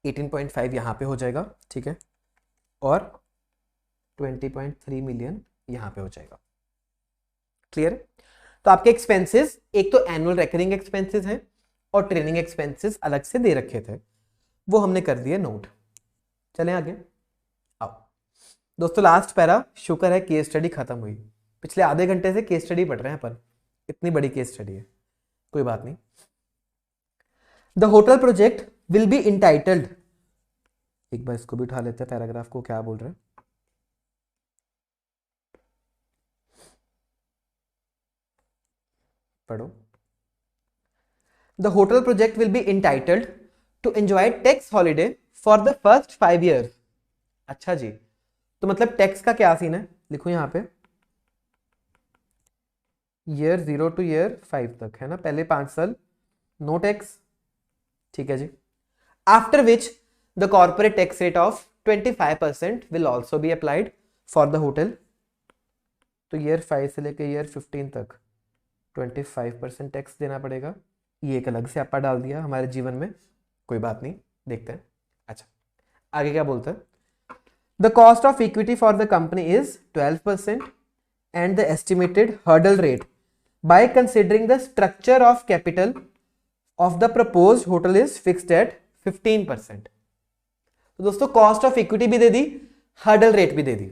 18.5 यहाँ पे हो जाएगा। ठीक है, और 20.3 मिलियन यहाँ पे हो जाएगा। क्लियर? तो आपके एक्सपेंसेस एक तो एनुअल रिकरिंग एक्सपेंसेस हैं और ट्रेनिंग एक्सपेंसेस अलग से दे रखे थे, वो हमने कर दिए नोट। चलें आगे। आओ दोस्तों, लास्ट पैरा, शुक्र है केस स्टडी खत्म हुई। पिछले आधे घंटे से केस स्टडी पढ़ रहे हैं अपन, इतनी बड़ी केस स्टडी है, कोई बात नहीं। The hotel project will be entitled, एक बार इसको भी उठा लेते हैं पैराग्राफ को, क्या बोल रहे हैं। पढ़ो। The hotel project will be entitled to enjoy tax holiday for the first 5 years. अच्छा जी, तो मतलब टैक्स का क्या सीन है, लिखो यहां पे ईयर 0 टू ईयर 5 तक, है ना, पहले 5 साल नो टैक्स। ठीक है जी, after which the corporate tax rate of 25% will also be applied for the hotel. तो ईयर 5 से लेकर ईयर 15 तक 25% टैक्स देना पड़ेगा। ये एक अलग से आपा डाल दिया हमारे जीवन में, कोई बात नहीं, देखते हैं। अच्छा, आगे क्या बोलते हैं। The cost of equity for the company is 12% and the estimated hurdle rate by considering the structure of capital of the proposed hotel is fixed at 15%। तो दोस्तों कॉस्ट ऑफ इक्विटी भी दे दी, हर्डल रेट भी दे दी।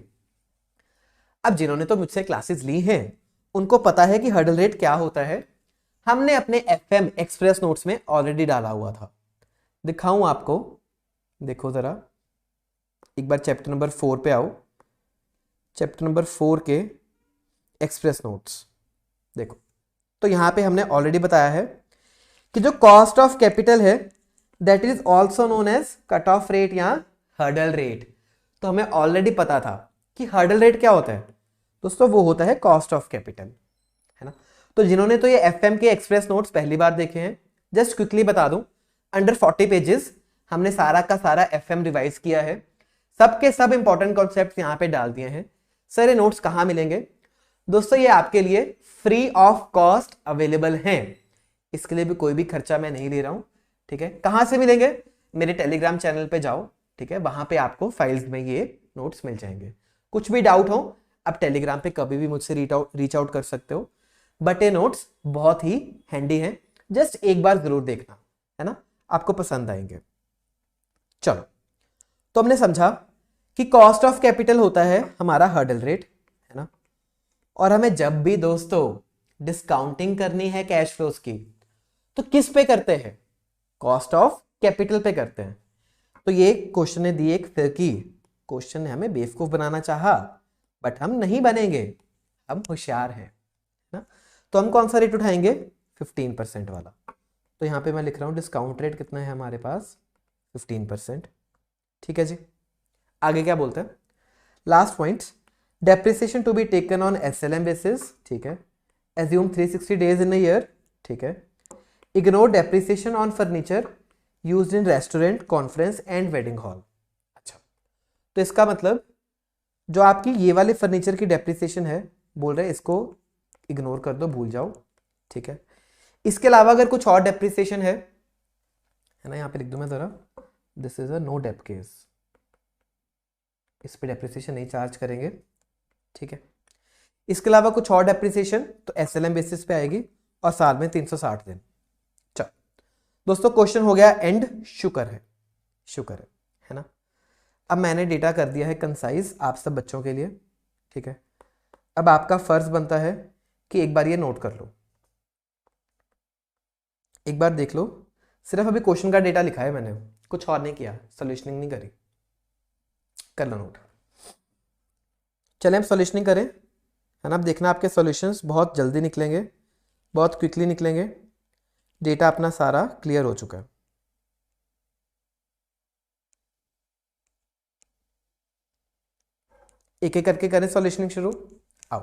अब जिन्होंने तो मुझसे classes ली हैं उनको पता है कि हर्डल रेट क्या होता है, हमने अपने एफएम एक्सप्रेस नोट्स में ऑलरेडी डाला हुआ था। दिखाऊं आपको, देखो जरा, एक बार चैप्टर नंबर 4 पे आओ, चैप्टर नंबर 4 के एक्सप्रेस नोट्स देखो। तो यहां पे हमने ऑलरेडी बताया है कि जो कॉस्ट ऑफ कैपिटल है that is also known as cut off rate या हर्डल रेट। तो हमें ऑलरेडी पता था कि हर्डल रेट क्या होता है दोस्तों, वो होता है कॉस्ट ऑफ कैपिटल, है ना। तो जिन्होंने तो ये एफएम के एक्सप्रेस नोट्स पहली बार देखे हैं, जस्ट क्विकली बता दूं, अंडर 40 पेजेस हमने सारा का सारा एफएम रिवाइज किया है, सब के सब इंपॉर्टेंट कॉन्सेप्ट्स यहाँ पे डाल दिए हैं। सर ये नोट्स कहाँ मिलेंगे? दोस्तों ये आपके लिए फ्री ऑफ कॉस्ट अवेलेबल हैं, इसके लिए भी कोई भी खर्चा मैं नहीं ले रहा हूं, ठीक है। कहाँ से मिलेंगे? मेरे टेलीग्राम चैनल पे जाओ, ठीक है, वहां पे आपको फाइल्स में ये नोट्स मिल जाएंगे। कुछ भी डाउट हो आप टेलीग्राम पे कभी भी मुझसे रीच आउट कर सकते हो, बट ये नोट्स बहुत ही हैंडी हैं, जस्ट एक बार जरूर देखना, है ना, आपको पसंद आएंगे। चलो, तो हमने समझा कि कॉस्ट ऑफ कैपिटल होता है हमारा हर्डल रेट, है ना, और हमें जब भी दोस्तों डिस्काउंटिंग करनी है कैश फ्लोज की तो किस पे करते हैं? कॉस्ट ऑफ कैपिटल पे करते हैं। तो ये क्वेश्चन ने दी एक फिरकी, क्वेश्चन ने हमें बेवकूफ बनाना चाहा, बट हम नहीं बनेंगे, हम होशियार हैं ना। तो हम कौन सा रेट उठाएंगे? 15% वाला। तो यहां पे मैं लिख रहा हूं डिस्काउंट रेट कितना है हमारे पास? 15%। ठीक है जी, आगे क्या बोलते हैं? Last point, depreciation to be taken on SLM basis, ठीक है, assume 360 days in a year, ठीक है, ignore depreciation on furniture used in restaurant, conference and wedding hall. अच्छा, तो इसका मतलब जो आपकी ये वाले फर्नीचर की डेप्रिसिएशन है, बोल रहे हैं इसको इग्नोर कर दो, भूल जाओ, ठीक है। इसके अलावा अगर कुछ और डेप्रिसिएशन है ना, यहां पे लिख दूं मैं जरा, this is a no dep case, इस पे डेप्रिसिएशन नहीं चार्ज करेंगे, ठीक है। इसके अलावा कुछ और डेप्रिसिएशन तो एसएलएम बेसिस पे आएगी और साल में 360 दिन। चलो दोस्तों, क्वेश्चन हो गया एंड, शुक्र है ना। अब मैंने डेटा कर दिया है कंसाइज आप सब बच्चों के लिए, ठीक है। अब आपका फर्ज बनता है कि एक बार ये नोट कर लो, एक बार देख लो, सिर्फ अभी क्वेश्चन का डेटा लिखा है मैंने, कुछ और नहीं किया, सॉल्यूशनिंग नहीं करी, कर लो नोट। चले हम सॉल्यूशनिंग करें, है ना। अब देखना आपके सॉल्यूशंस बहुत जल्दी निकलेंगे, बहुत क्विकली निकलेंगे, डेटा अपना सारा क्लियर हो चुका है। एक एक करके करें सॉल्यूशनिंग शुरू। आओ,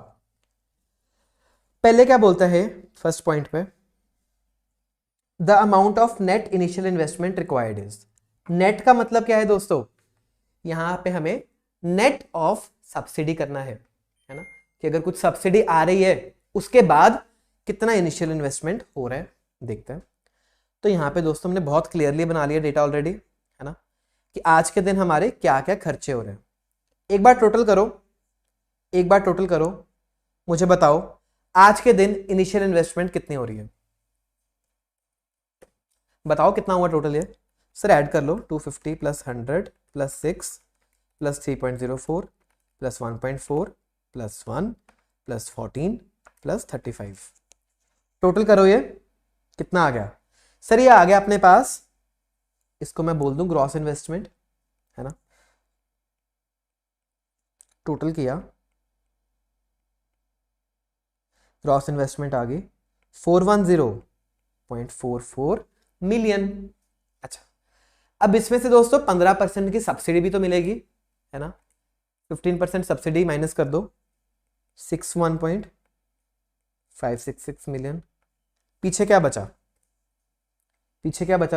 पहले क्या बोलता है फर्स्ट पॉइंट पे, the amount of net initial investment required is. Net का मतलब क्या है दोस्तों? यहां पे हमें नेट ऑफ सब्सिडी करना है ना, कि अगर कुछ सब्सिडी आ रही है उसके बाद कितना इनिशियल इन्वेस्टमेंट हो रहा है, देखते हैं। तो यहां पे दोस्तों हमने बहुत क्लियरली बना लिया डेटा ऑलरेडी, है ना, कि आज के दिन हमारे क्या क्या खर्चे हो रहे हैं। एक बार टोटल करो, मुझे बताओ आज के दिन इनिशियल इन्वेस्टमेंट कितनी हो रही है? बताओ कितना हुआ टोटल ये? सर ऐड कर लो, 250 plus 100 plus 6 plus 3.04 plus 1.4 plus 1 plus 14 plus 35, total करो, ये कितना आ गया? सर ये आ गया अपने पास, इसको मैं बोल दूं ग्रॉस इन्वेस्टमेंट, है ना। टोटल किया, ग्रॉस इन्वेस्टमेंट आ गई 410.44 मिलियन। अच्छा, अब इसमें से दोस्तों 15% की सब्सिडी भी तो मिलेगी, है ना। 15% सब्सिडी माइनस कर दो, 61.566 मिलियन। पीछे क्या बचा?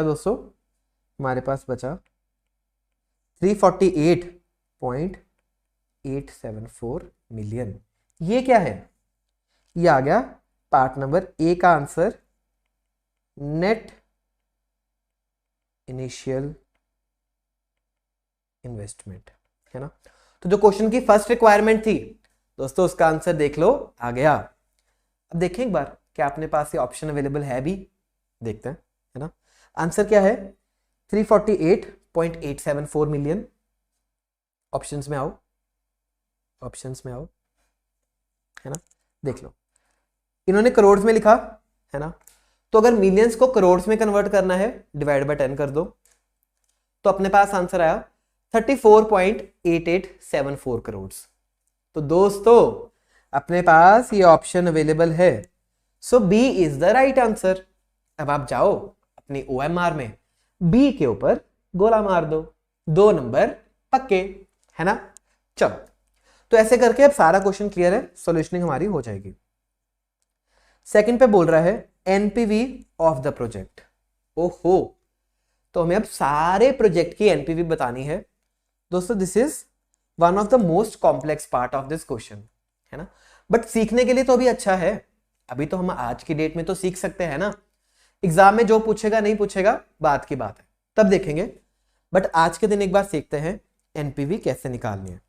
दोस्तों हमारे पास बचा 348.874 मिलियन। ये क्या है? ये आ गया पार्ट नंबर ए का आंसर, नेट इनिशियल इन्वेस्टमेंट, है ना। तो जो क्वेश्चन की फर्स्ट रिक्वायरमेंट थी दोस्तों, उसका आंसर देख लो, आ गया। अब देखें एक बार क्या अपने पास ये ऑप्शन अवेलेबल है भी, देखते हैं, है ना। आंसर क्या है? 348.874 मिलियन। ऑप्शंस में आओ, है ना, देख लो, इन्होंने करोड़ में लिखा, है ना। तो अगर मिलियंस को करोड़ में कन्वर्ट करना है, डिवाइड बाय 10 कर दो, तो अपने पास आंसर आया 34.8874 करोड़। तो दोस्तों अपने पास ये ऑप्शन अवेलेबल है, so B is the right answer. अब आप जाओ अपनी OMR में बी के ऊपर गोला मार दो, 2 नंबर पक्के, है ना। चलो, तो ऐसे करके अब सारा क्वेश्चन क्लियर है, सॉल्यूशनिंग हमारी हो जाएगी। सेकंड पे बोल रहा है एनपीवी ऑफ द प्रोजेक्ट। ओहो, तो हमें अब सारे प्रोजेक्ट की एनपीवी बतानी है दोस्तों। This is one of the most complex part of this question, है ना। बट सीखने के लिए तो अभी अच्छा है, अभी तो हम आज की डेट में तो सीख सकते हैं ना। एग्जाम में जो पूछेगा नहीं पूछेगा बात की बात है, तब देखेंगे। बट आज के दिन एक बार सीखते हैं एनपीवी कैसे निकालनी है,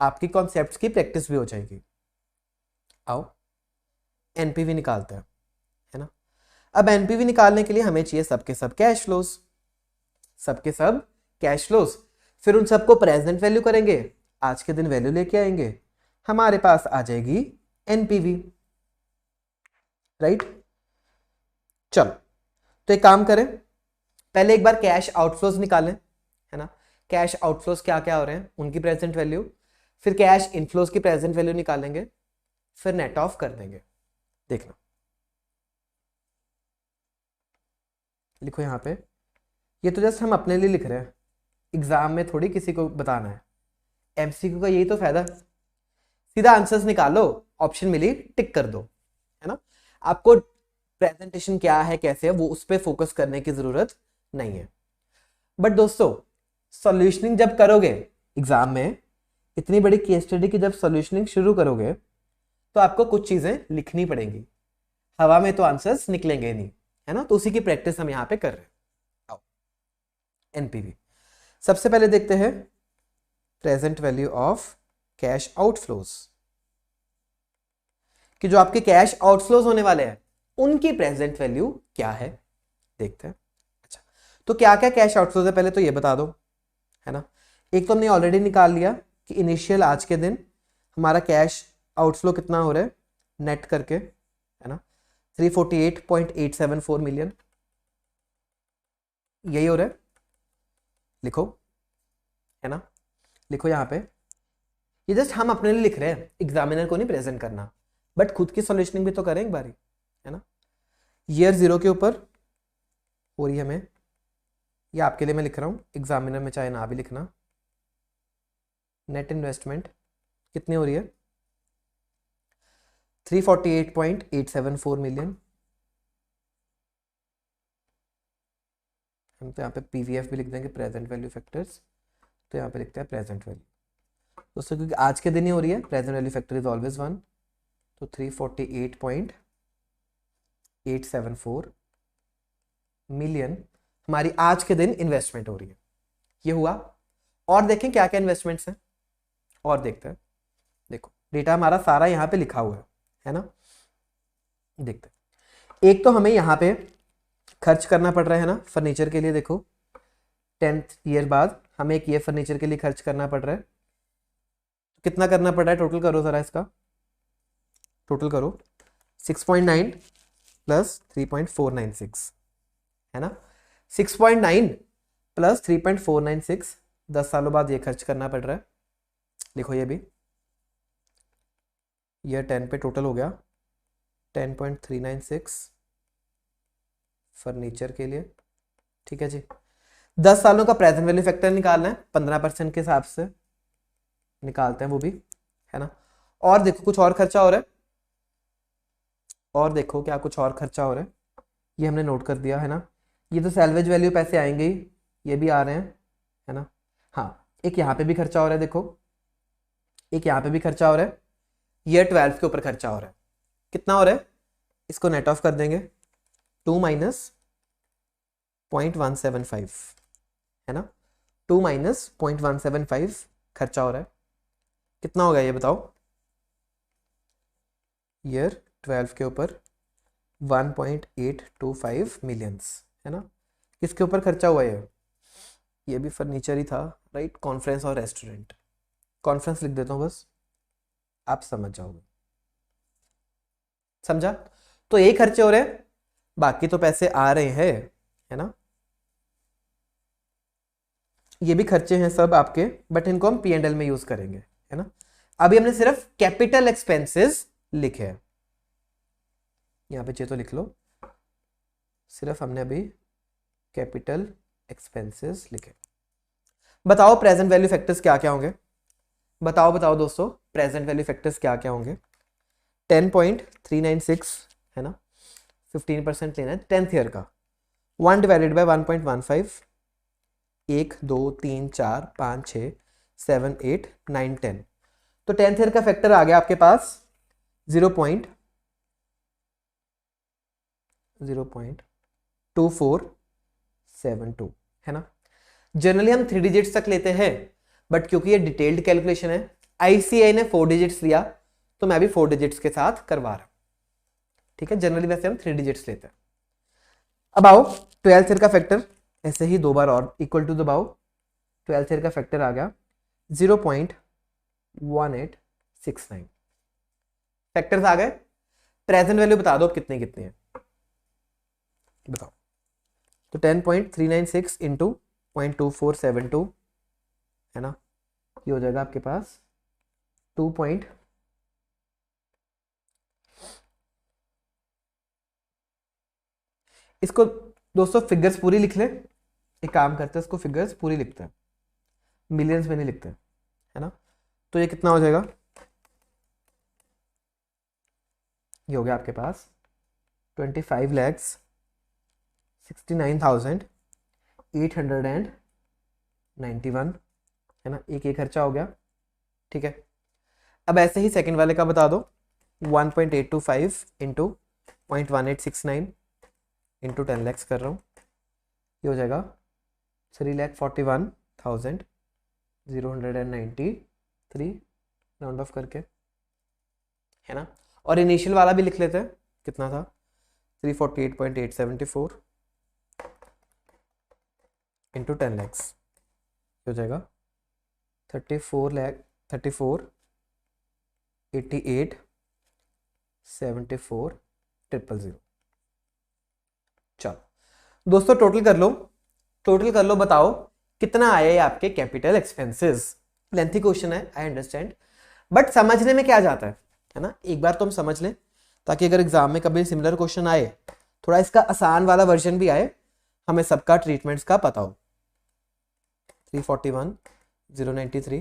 आपकी कॉन्सेप्ट्स की प्रैक्टिस भी हो जाएगी। आओ एनपीवी निकालते हैं, है ना। अब एनपीवी निकालने के लिए हमें चाहिए सबके सब कैश फ्लोज, सबके सब कैश फ्लोज। फिर उन सबको प्रेजेंट वैल्यू करेंगे, आज के दिन वैल्यू लेके आएंगे, हमारे पास आ जाएगी एनपीवी, राइट। चलो तो एक काम करें, पहले एक बार कैश आउटफ्लोज निकालें, है ना। कैश आउटफ्लोज क्या क्या हो रहे हैं उनकी प्रेजेंट वैल्यू, फिर कैश इनफ्लोज की प्रेजेंट वैल्यू निकालेंगे, फिर नेट ऑफ कर देंगे। देखना, लिखो यहां पे, ये तो जस्ट हम अपने लिए लिख रहे हैं, एग्जाम में थोड़ी किसी को बताना है। एमसीक्यू का यही तो फायदा, सीधा आंसर्स निकालो, ऑप्शन मिली टिक कर दो, है ना। आपको प्रेजेंटेशन क्या है कैसे है वो उस पर फोकस करने की जरूरत नहीं है। बट दोस्तों सॉल्यूशनिंग जब करोगे एग्जाम में, इतनी बड़ी केस स्टडी की जब सॉल्यूशनिंग शुरू करोगे तो आपको कुछ चीजें लिखनी पड़ेंगी, हवा में तो आंसर्स निकलेंगे नहीं, है ना। तो उसी की प्रैक्टिस हम यहां पे कर रहे हैं। आओ एनपीवी, सबसे पहले देखते हैं present value of cash outflows, कि जो आपके कैश आउटफ्लोज होने वाले हैं उनकी प्रेजेंट वैल्यू क्या है, देखते हैं। अच्छा, तो क्या क्या कैश आउटफ्लोज है पहले तो ये बता दो, है ना। एक तो हमने ऑलरेडी निकाल लिया कि इनिशियल आज के दिन हमारा कैश आउटफ्लो कितना हो रहा है नेट करके, है ना, 348.874 मिलियन, यही हो रहा है। लिखो, है ना, लिखो यहां पे, ये जस्ट हम अपने लिए लिख रहे हैं, एग्जामिनर को नहीं प्रेजेंट करना, बट खुद की सॉल्यूशनिंग भी तो करें एक बारी, है ना। ईयर 0 के ऊपर हो रही है हमें, ये आपके लिए मैं लिख रहा हूं, एग्जामिनर में चाहे ना भी लिखना। नेट इन्वेस्टमेंट कितनी हो रही है 348.874 मिलियन, हम तो यहाँ पे पीवीएफ भी लिख देंगे, प्रेजेंट वैल्यू फैक्टर्स, तो यहाँ पे लिखते हैं प्रेजेंट वैल्यू दोस्तों, क्योंकि आज के दिन ही हो रही है, present value factor is always 1, तो 348.874 मिलियन हमारी आज के दिन इन्वेस्टमेंट हो रही है, ये हुआ। और देखें क्या क्या इन्वेस्टमेंट्स हैं, और देखते हैं। देखो डेटा हमारा सारा यहाँ पे लिखा हुआ है ना, देखते हैं। एक तो हमें यहाँ पे खर्च करना पड़ रहा है ना फर्नीचर के लिए, देखो 10th ईयर बाद हमें एक ये फर्नीचर के लिए खर्च करना पड़ रहा है, कितना करना पड़ रहा है, टोटल करो जरा इसका, टोटल करो 6.9 प्लस 3.496, है ना। 6.9 प्लस 3.496, 10 सालों बाद ये खर्च करना पड़ रहा है। लिखो ये भी, ईयर 10 पे टोटल हो गया 10.396 फर्नीचर के लिए, ठीक है जी। 10 सालों का प्रेजेंट वैल्यू फैक्टर निकालना है, 15% के हिसाब से निकालते हैं वो भी, है ना। और देखो कुछ और खर्चा हो रहा है, और देखो क्या कुछ और खर्चा हो रहा है, ये हमने नोट कर दिया, है ना। ये तो सैल्वेज वैल्यू पैसे आएंगे ही, ये भी आ रहे हैं, है ना। हाँ, एक यहाँ पे भी खर्चा हो रहा है, देखो एक यहाँ पे भी खर्चा हो रहा है, ईयर 12 के ऊपर खर्चा हो रहा है, कितना हो रहा है, इसको नेट ऑफ कर देंगे, 2 माइनस 0.175, है ना, 2 माइनस 0.175 खर्चा हो रहा है, कितना होगा ये बताओ, ईयर 12 के ऊपर 1.825 मिलियंस, है ना। किसके ऊपर खर्चा हुआ ये भी फर्नीचर ही था, राइट, कॉन्फ्रेंस और रेस्टोरेंट, कॉन्फ्रेंस लिख देता हूं बस, आप समझ जाओगे, समझा। तो यही खर्चे हो रहे हैं, बाकी तो पैसे आ रहे हैं, है ना, ये भी खर्चे हैं सब आपके, बट इनको हम P&L में यूज करेंगे, है ना। अभी हमने सिर्फ कैपिटल एक्सपेंसेस लिखे हैं, यहां पे तो लिख लो, सिर्फ हमने अभी कैपिटल एक्सपेंसेस लिखे। बताओ प्रेजेंट वैल्यू फैक्टर्स क्या क्या होंगे, बताओ बताओ दोस्तों, प्रेजेंट वैल्यू फैक्टर्स क्या क्या होंगे। 10.396, है ना, 15% लेना है 10th ईयर का, 1 डिवाइडेड बाय 1.15, 1 2 3 4 5 6 7, 8, 9, 10। तो 10th ईयर का फैक्टर आ गया आपके पास 0.2472 है ना। जनरली हम 3 डिजिट्स तक लेते हैं, बट क्योंकि ये डिटेल्ड कैलकुलेशन है, आईसीएआई ने 4 डिजिट्स लिया, तो मैं भी 4 डिजिट्स के साथ करवा रहा हूं। ठीक है, जनरली वैसे हम 3 डिजिट्स लेते हैं। अब आओ 12th ईयर का फैक्टर, ऐसे ही 2 बार और इक्वल टू दबाओ। 12th ईयर का फैक्टर आ गया 0.1869। फैक्टर्स आ गए। प्रेजेंट वैल्यू बता दो कितने कितने हैं, बताओ। तो 10.396 इंटू 0.2472 है ना, ये हो जाएगा आपके पास 2. इसको दोस्तों फिगर्स पूरी लिख ले, एक काम करते हैं इसको फिगर्स पूरी लिखते हैं, मिलियंस में नहीं लिखते है ना। तो ये कितना हो जाएगा, ये हो गया आपके पास 25,69,891 है ना, एक खर्चा हो गया। ठीक है, अब ऐसे ही सेकंड वाले का बता दो। 1.825 इंटू 0.1869 इंटू 10 लैक्स कर रहा हूँ, ये हो जाएगा 3,41,093 राउंड ऑफ करके है ना। और इनिशियल वाला भी लिख लेते हैं, कितना था 348.874 इंटू 10 लैक्स, हो जाएगा 34,88,74,000। चलो दोस्तों टोटल कर लो, बताओ कितना आया है आपके कैपिटल एक्सपेंसेस। लेंथी क्वेश्चन है, आई अंडरस्टैंड, बट समझने में क्या जाता है ना, एक बार तो हम समझ लें, ताकि अगर एग्जाम में कभी सिमिलर क्वेश्चन आए, थोड़ा इसका आसान वाला वर्जन भी आए, हमें सबका ट्रीटमेंट्स का पता हो। 341,093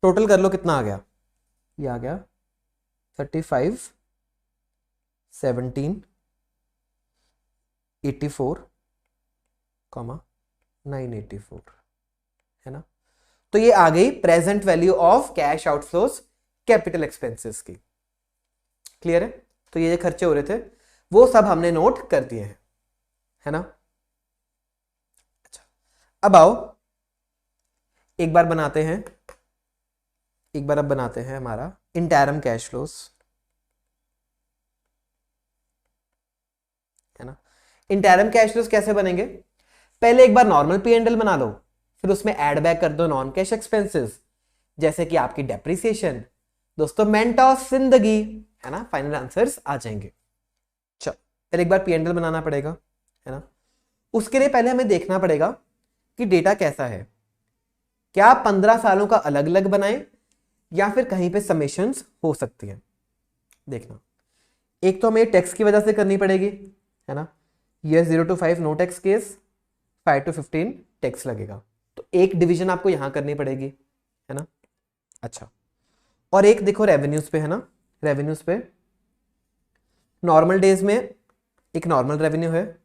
टोटल कर लो, कितना आ गया, ये आ गया 35,17,84,984 है ना। तो ये आ गई present value of cash outflows capital expenses की। क्लियर है, तो ये खर्चे हो रहे थे वो सब हमने नोट कर दिए हैं, है ना। अच्छा, अब आओ एक बार बनाते हैं, अब बनाते हैं हमारा इंटरम कैश फ्लोज है ना। इंटरम कैश फ्लोज कैसे बनेंगे, पहले एक बार नॉर्मल P&L बना लो, फिर उसमें ऐड बैक कर दो नॉन कैश एक्सपेंसेस, जैसे कि आपकी डेप्रिसिएशन, दोस्तों मेंट ऑफ जिंदगी है ना, फाइनल आंसर्स आ जाएंगे। चलो पहले एक बार P&L बनाना पड़ेगा है ना। उसके लिए पहले हमें देखना पड़ेगा कि डेटा कैसा है, क्या 15 सालों का अलग अलग बनाएं या फिर कहीं पे समेशंस हो सकती है। देखना, एक तो हमें टैक्स की वजह से करनी पड़ेगी है ना, year 0 to 5 no tax case, 5 to 15 tax लगेगा, तो एक डिवीजन आपको यहां करनी पड़ेगी है ना। अच्छा, और एक देखो रेवेन्यूज पे है ना, रेवेन्यूज पे नॉर्मल डेज में एक नॉर्मल रेवेन्यू है,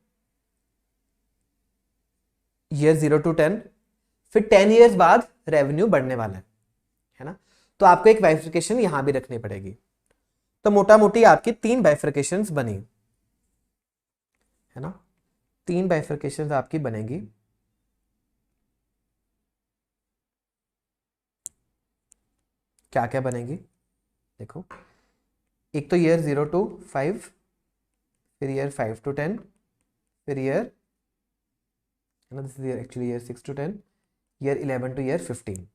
ईयर 0 to 10, फिर 10 ईयर्स बाद रेवेन्यू बढ़ने वाला है ना, तो आपको एक बाइफर्केशन यहां भी रखनी पड़ेगी। तो मोटा मोटी आपकी 3 बाइफर्केशंस बनी है ना, 3 बाइफर्केशंस आपकी बनेगी। क्या क्या बनेगी देखो, एक तो ईयर 0 to 5, फिर ईयर 5 to 10, फिर ईयर है ना, this is actually year 6 to 10, year 11 to year 15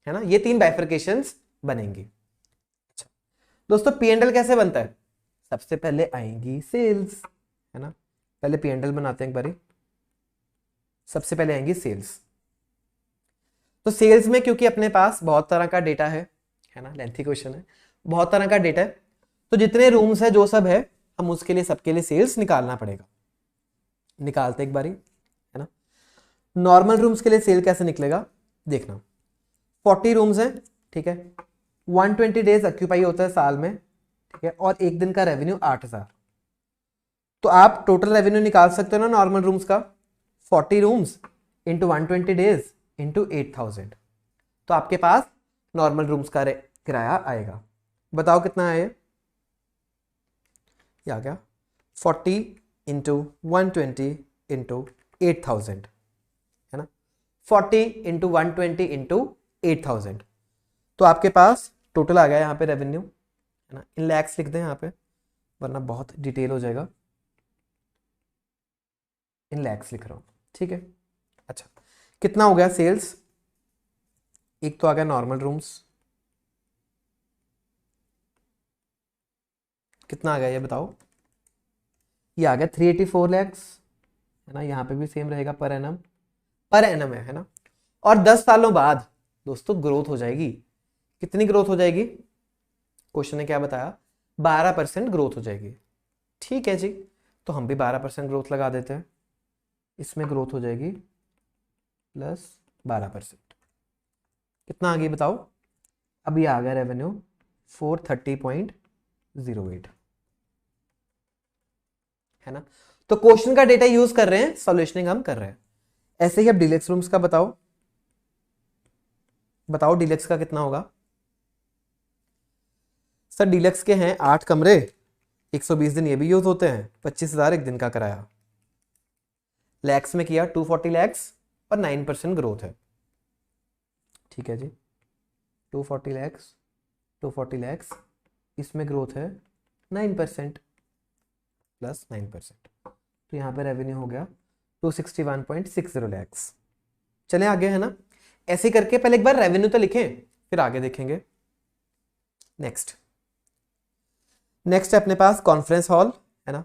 है ना, ये 3 बाइफर्केशंस बनेंगी। अच्छा दोस्तों P&L कैसे बनता है, सबसे पहले आएंगी सेल्स है ना, पहले P&L बनाते हैं एक बारी। सबसे पहले आएंगी सेल्स, तो सेल्स में क्योंकि अपने पास बहुत तरह का डेटा है ना, लेंथी क्वेश्चन है, बहुत तरह का डेटा है, तो जितने रूम्स है जो सब है, हम उसके लिए सबके लिए सेल्स निकालना पड़ेगा। निकालते एक बारी है ना। नॉर्मल रूम्स के लिए सेल कैसे निकलेगा, देखना 40 रूम्स है, ठीक है, 120 डेज ऑक्यूपाई होता है साल में, ठीक है, और एक दिन का रेवेन्यू 8,000, तो आप टोटल रेवेन्यू निकाल सकते हो ना नॉर्मल रूम्स का, 40 रूम्स इंटू 120 डेज इंटू 8,000, तो आपके पास नॉर्मल रूम्स का किराया आएगा। बताओ कितना है ये आ गया 40 इंटू 120 इंटू 8000, है ना, 40 इंटू 120 इंटू 8000। तो आपके पास टोटल आ गया यहाँ पे रेवेन्यू, है ना, इन लैक्स लिख दें यहाँ पे वरना बहुत डिटेल हो जाएगा, इन लैक्स लिख रहा हूँ, ठीक है। अच्छा, कितना हो गया सेल्स? एक तो आ गया नॉर्मल रूम्स, कितना आ गया ये बताओ? ये आ गया 384 लैक्स, है ना, यहाँ पे भी सेम रहेगा, पर एनम, पर एनम है ना। और 10 सालों बाद दोस्तों ग्रोथ हो जाएगी। कितनी ग्रोथ हो जाएगी? क्वेश्चन ने क्या बताया? 12% ग्रोथ हो जाएगी। ठीक है जी, तो हम भी 12% ग्रोथ लगा देते हैं, इसमें ग्रोथ हो जाएगी प्लस 12%। कितना आ गई बताओ? अब ये आ गया रेवेन्यू 430.08, है ना। तो क्वेश्चन का डेटा यूज कर रहे हैं, सॉल्यूशनिंग हम कर रहे हैं। ऐसे ही अब डीलक्स रूम्स का बताओ, बताओ डीलक्स का कितना होगा? सर डीलक्स के हैं 8 कमरे, 120 दिन ये भी यूज होते हैं, 25,000 एक दिन का किराया। लैक्स में किया 240 लैक्स और 9% ग्रोथ है, ठीक है जी। 240 लैक्स, 240 लैक्स, इसमें ग्रोथ है 9% प्लस 9%, तो यहाँ पे रेवेन्यू हो गया 261.60 लैक्स। चलें आगे, है ना। ऐसे करके पहले एक बार रेवेन्यू तो लिखें, फिर आगे देखेंगे। नेक्स्ट है अपने पास कॉन्फ्रेंस हॉल, है ना,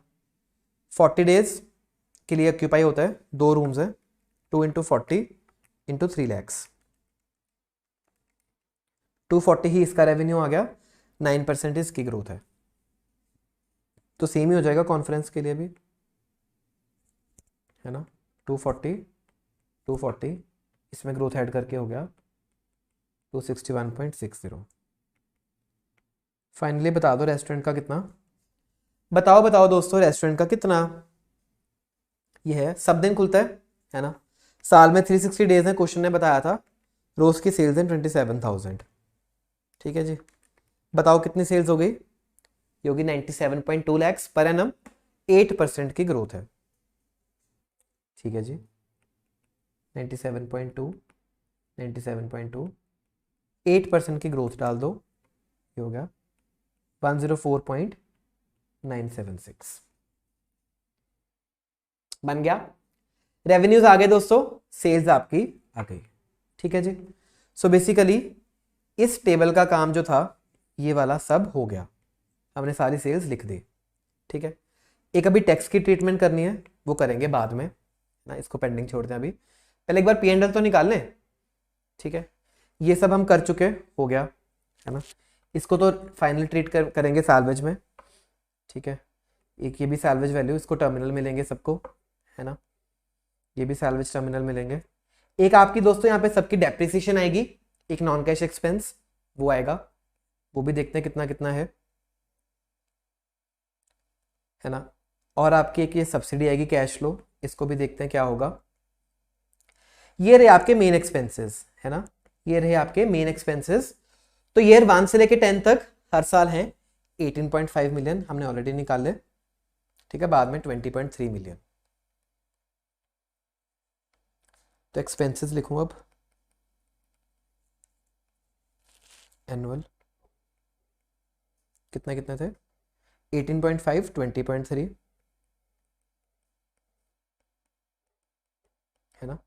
40 डेज के लिए ऑक्यूपाई होता है, 2 रूम्स है, 2 इंटू 40 इंटू 3 लैक्स, 240 ही इसका रेवेन्यू आ गया, 9% इसकी ग्रोथ है, तो सेम ही हो जाएगा कॉन्फ्रेंस के लिए भी, है ना। 240 इसमें ग्रोथ ऐड करके हो गया 261.60। फाइनली बता दो रेस्टोरेंट का कितना? बताओ दोस्तों, रेस्टोरेंट का कितना? ये है, सब दिन खुलता है ना, साल में 360 डेज है, क्वेश्चन ने बताया था, रोज की सेल्स है 27,000, ठीक है जी। बताओ कितनी सेल्स हो गई? ये होगी 97.2 लैक्स पर एनम, 8% की ग्रोथ है, ठीक है जी। 97.2, 8% की ग्रोथ डाल दो, ये हो गया 104.976, बन गया। रेवेन्यूज आ गए दोस्तों, सेल्स आपकी आ गई, ठीक है जी। सो बेसिकली इस टेबल का काम जो था ये वाला सब हो गया, हमने सारी सेल्स लिख दी, ठीक है। एक अभी टैक्स की ट्रीटमेंट करनी है, वो करेंगे बाद में ना, इसको पेंडिंग छोड़ते हैं अभी, पहले एक बार P&L तो निकाल लें, ठीक है। ये सब हम कर चुके, हो गया, है ना। इसको तो फाइनल ट्रीट करेंगे सैल्वेज में, ठीक है। एक ये भी सैल्वेज वैल्यू, इसको टर्मिनल मिलेंगे सबको, है ना, ये भी सैल्वेज टर्मिनल मिलेंगे। एक आपकी दोस्तों यहाँ पे सबकी डेप्रिसिएशन आएगी, एक नॉन कैश एक्सपेंस वो आएगा, वो भी देखते हैं कितना कितना है ना। और आपकी एक ये सब्सिडी आएगी कैश फ्लो, इसको भी देखते हैं क्या होगा। ये रहे आपके मेन एक्सपेंसेस, है ना, ये रहे आपके मेन एक्सपेंसेस। तो ईयर 1 से लेके 10 तक हर साल हैं 18.5 मिलियन, हमने ऑलरेडी निकाले, ठीक है, बाद में 20.3 मिलियन। तो एक्सपेंसेस लिखूं अब, एनुअल कितने कितने थे? 18.5, 20.3, है ना,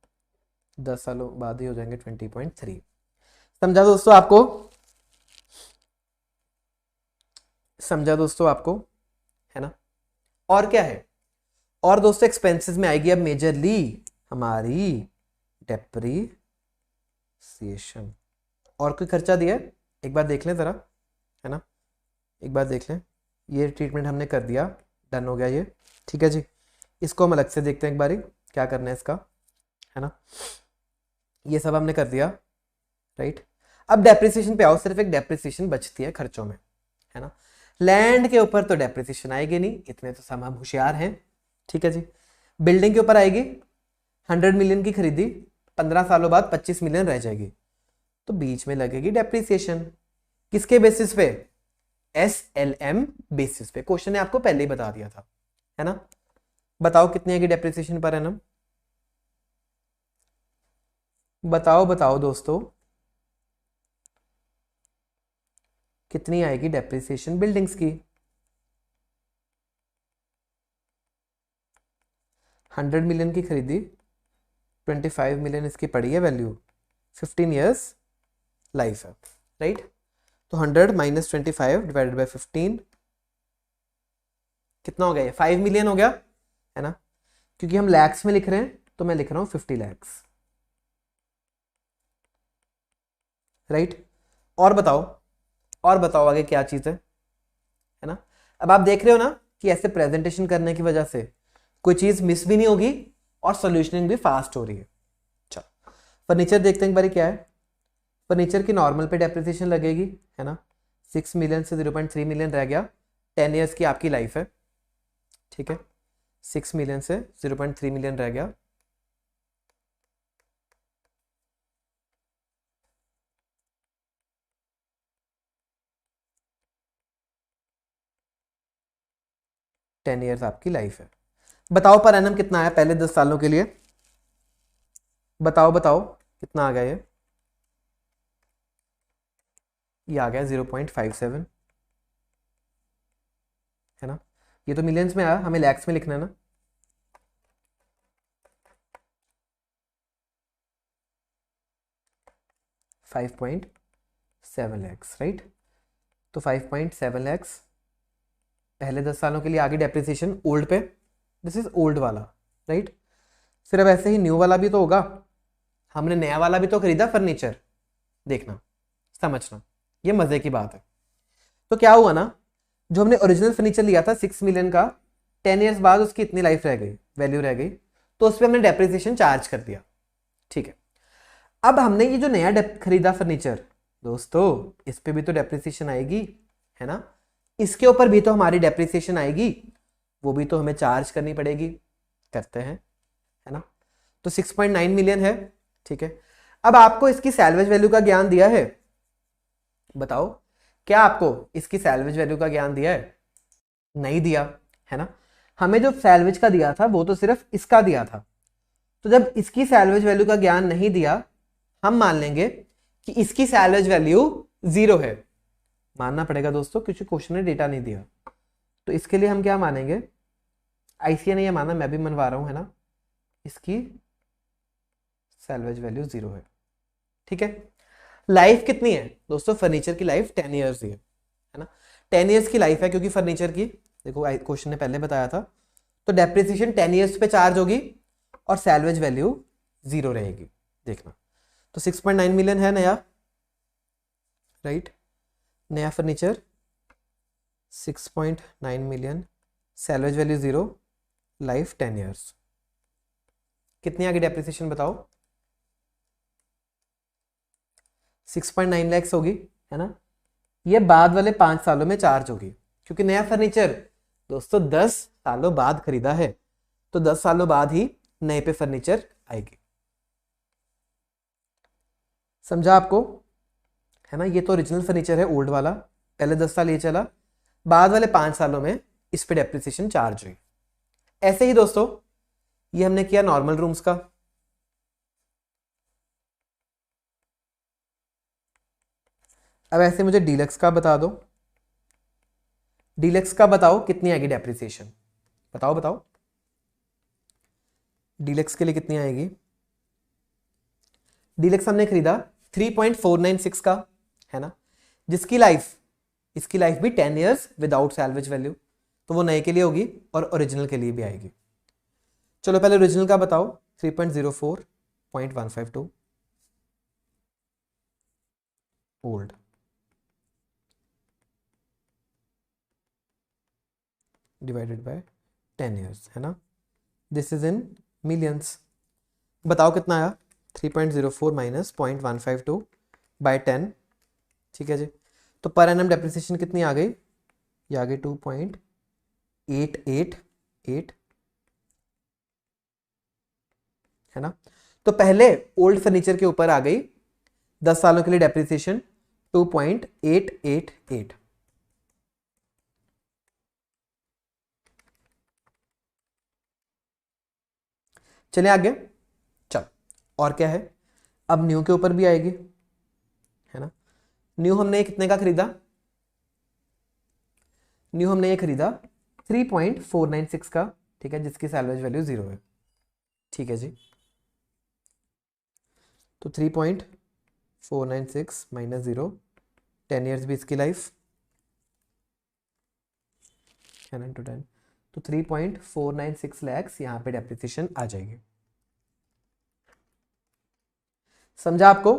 10 सालों बाद ही हो जाएंगे 20.3। समझा दोस्तों आपको? समझा दोस्तों आपको, है ना। और क्या है? और दोस्तों एक्सपेंसेस में आएगी अब मेजरली हमारी डेप्रिसिएशन। और कोई खर्चा दिया है? एक बार देख लें ज़रा, है ना, एक बार देख लें। ये ट्रीटमेंट हमने कर दिया, डन हो गया ये, ठीक है जी। इसको हम अलग से देखते हैं एक बारी, क्या करना है इसका, है ना। ये सब हमने कर दिया, राइट। अब डेप्रिसिएशन पे आओ, सिर्फ एक डेप्रिसिएशन बचती है खर्चों में, है ना। लैंड के ऊपर तो डेप्रिसिएशन आएगी नहीं, इतने तो सब हम होशियार हैं, ठीक है जी। बिल्डिंग के ऊपर आएगी, 100 मिलियन की खरीदी, 15 सालों बाद 25 मिलियन रह जाएगी, तो बीच में लगेगी डेप्रिसिएशन। किसके बेसिस पे? SLM बेसिस पे। क्वेश्चन ने आपको पहले ही बता दिया था, है ना। बताओ कितनी आएगी डेप्रिसिएशन पर एनम? बताओ बताओ दोस्तों, कितनी आएगी डेप्रिसिएशन बिल्डिंग्स की? 100 मिलियन की खरीदी, 25 मिलियन इसकी पड़ी है वैल्यू, 15 ईयर्स लाइफ है, राइट। तो 100 माइनस 25 डिवाइडेड बाई 15 कितना हो गया? 5 मिलियन हो गया, है ना। क्योंकि हम लैक्स में लिख रहे हैं तो मैं लिख रहा हूं 50 लैक्स, राइट। और बताओ, और बताओ आगे क्या चीज है ना। अब आप देख रहे हो ना कि ऐसे प्रेजेंटेशन करने की वजह से कोई चीज मिस भी नहीं होगी और सोल्यूशनिंग भी फास्ट हो रही है। चलो फर्नीचर देखते हैं एक बार क्या है। फर्नीचर की नॉर्मल पे डेप्रिसिएशन लगेगी, है ना। 6 मिलियन से 0.3 मिलियन रह गया, 10 ईयर्स की आपकी लाइफ है, ठीक है। 6 मिलियन से 0.3 मिलियन रह गया, टेन ईयर्स आपकी लाइफ है। बताओ पर एनम कितना आया पहले 10 सालों के लिए? बताओ बताओ कितना आ गया ये आ गया 0.57, है ना। ये तो मिलियंस में आया, हमें लैक्स में लिखना है ना। Five point seven lakhs, right. तो 5.7 लैक्स पहले 10 सालों के लिए आगे डेप्रिसिएशन ओल्ड पे, दिस इज ओल्ड वाला, राइट। फिर अब ऐसे ही न्यू वाला भी तो होगा, हमने नया वाला भी तो खरीदा फर्नीचर, देखना समझना, ये मजे की बात है। तो क्या हुआ ना, जो हमने ओरिजिनल फर्नीचर लिया था 6 मिलियन का, 10 ईयर्स बाद उसकी इतनी लाइफ रह गई, वैल्यू रह गई, तो उस पर हमने डेप्रिसिएशन चार्ज कर दिया, ठीक है। अब हमने ये जो नया खरीदा फर्नीचर दोस्तों, इस पे भी तो डेप्रिसिएशन आएगी, है ना। इसके ऊपर भी तो हमारी डेप्रिसिएशन आएगी, वो भी तो हमें चार्ज करनी पड़ेगी, करते हैं, है ना। तो 6.9 मिलियन है, ठीक है। अब आपको इसकी सैल्वेज वैल्यू का ज्ञान दिया है, बताओ क्या आपको इसकी सैल्वेज वैल्यू का ज्ञान दिया है? नहीं दिया, है ना। हमें जो सैल्वेज का दिया था वो तो सिर्फ इसका दिया था। तो जब इसकी सैल्वेज वैल्यू का ज्ञान नहीं दिया, हम मान लेंगे कि इसकी सैल्वेज वैल्यू 0 है। मानना पड़ेगा दोस्तों क्योंकि क्वेश्चन ने डेटा नहीं दिया। तो इसके लिए हम क्या मानेंगे? आईसीए ने ये माना, मैं भी मनवा रहा हूं, है ना। इसकी सैल्वेज वैल्यू 0 है, ठीक है। लाइफ कितनी है दोस्तों? फर्नीचर की लाइफ 10 ईयर्स ही है ना। 10 ईयर्स की लाइफ है क्योंकि फर्नीचर की, देखो क्वेश्चन ने पहले बताया था। तो डेप्रिसिएशन 10 ईयर्स पे चार्ज होगी और सैल्वेज वैल्यू 0 रहेगी, देखना। तो 6.9 मिलियन है नया, राइट। नया furniture 6.9 million, salvage value 0, life 10 years. कितनी आगे डेप्रिसिएशन बताओ? 6.9 लैक्स होगी, है ना। ये बाद वाले 5 सालों में चार्ज होगी क्योंकि नया फर्नीचर दोस्तों 10 सालों बाद खरीदा है, तो 10 सालों बाद ही नए पे फर्नीचर आएगी। समझा आपको, है ना। ये तो ओरिजिनल फर्नीचर है ओल्ड वाला, पहले 10 साल ये चला, बाद वाले 5 सालों में इस पे डेप्रिसिएशन चार्ज हुई। ऐसे ही दोस्तों ये हमने किया नॉर्मल रूम्स का। अब ऐसे मुझे डीलक्स का बता दो। डीलक्स का बताओ कितनी आएगी डेप्रिसिएशन? बताओ बताओ, डीलक्स के लिए कितनी आएगी? डीलक्स हमने खरीदा 3.496 का, है ना, जिसकी लाइफ, इसकी लाइफ भी 10 ईयर्स विदाउट सैल्वेज वैल्यू, तो वो नए के लिए होगी और ओरिजिनल के लिए भी आएगी। चलो पहले ओरिजिनल का बताओ, 3.04.152 ओल्ड, डिवाइडेड बाय 10 ईयर्स, है ना। This is in millions. बताओ कितना आया? 3.04 माइनस 0.152 बाय 10, ठीक है जी। तो पर एनम डेप्रिसिएशन कितनी आ गई? ये आ गई 2.888, है ना। तो पहले ओल्ड फर्नीचर के ऊपर आ गई 10 सालों के लिए डेप्रिसिएशन 2.888। चलिए आगे, चलो और क्या है, अब न्यू के ऊपर भी आएगी, है ना। न्यू हमने ये कितने का खरीदा, न्यू हमने ये खरीदा 3.496 का, ठीक है, जिसकी सैलवेज वैल्यू 0 है, ठीक है जी। तो 3.496 माइनस 0, 10 ईयर्स भी इसकी लाइफ, 10 into 10, तो 3.496 लैक्स यहाँ पे डेप्रिसिएशन आ जाएगी। समझा आपको?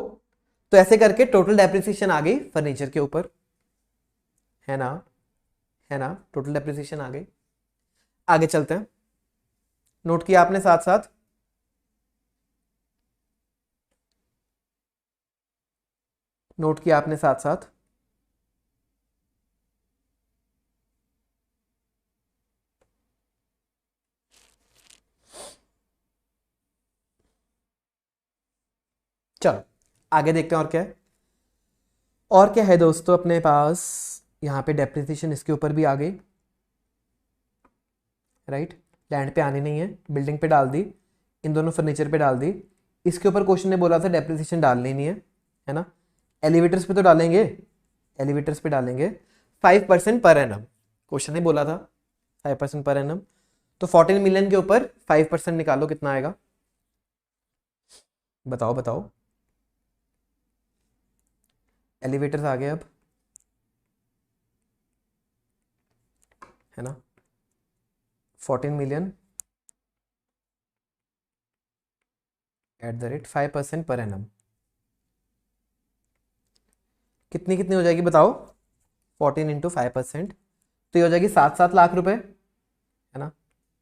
तो ऐसे करके टोटल डेप्रिसिएशन आ गई फर्नीचर के ऊपर, है ना, है ना, टोटल डेप्रिसिएशन आ गई। आगे चलते हैं, नोट किया आपने साथ साथ, नोट किया आपने साथ साथ। चलो आगे देखते हैं और क्या है, और क्या है दोस्तों अपने पास। यहाँ पे डेप्रिसिएशन इसके ऊपर भी आ गई, राइट। लैंड पे आनी नहीं है, बिल्डिंग पे डाल दी, इन दोनों फर्नीचर पे डाल दी। इसके ऊपर क्वेश्चन ने बोला था डेप्रिसिएशन डालनी नहीं है ना। एलिवेटर्स पे तो डालेंगे, एलिवेटर्स पे डालेंगे 5% पर एनम, क्वेश्चन ने बोला था 5% पर एनम। तो 14 मिलियन के ऊपर 5% निकालो, कितना आएगा, बताओ बताओ। एलिवेटर्स आ गए अब, है ना, 14 million at the rate 5% per annum, कितनी कितनी हो जाएगी बताओ, 14 इंटू 5%, तो ये हो जाएगी 7-7 लाख रुपए, है ना।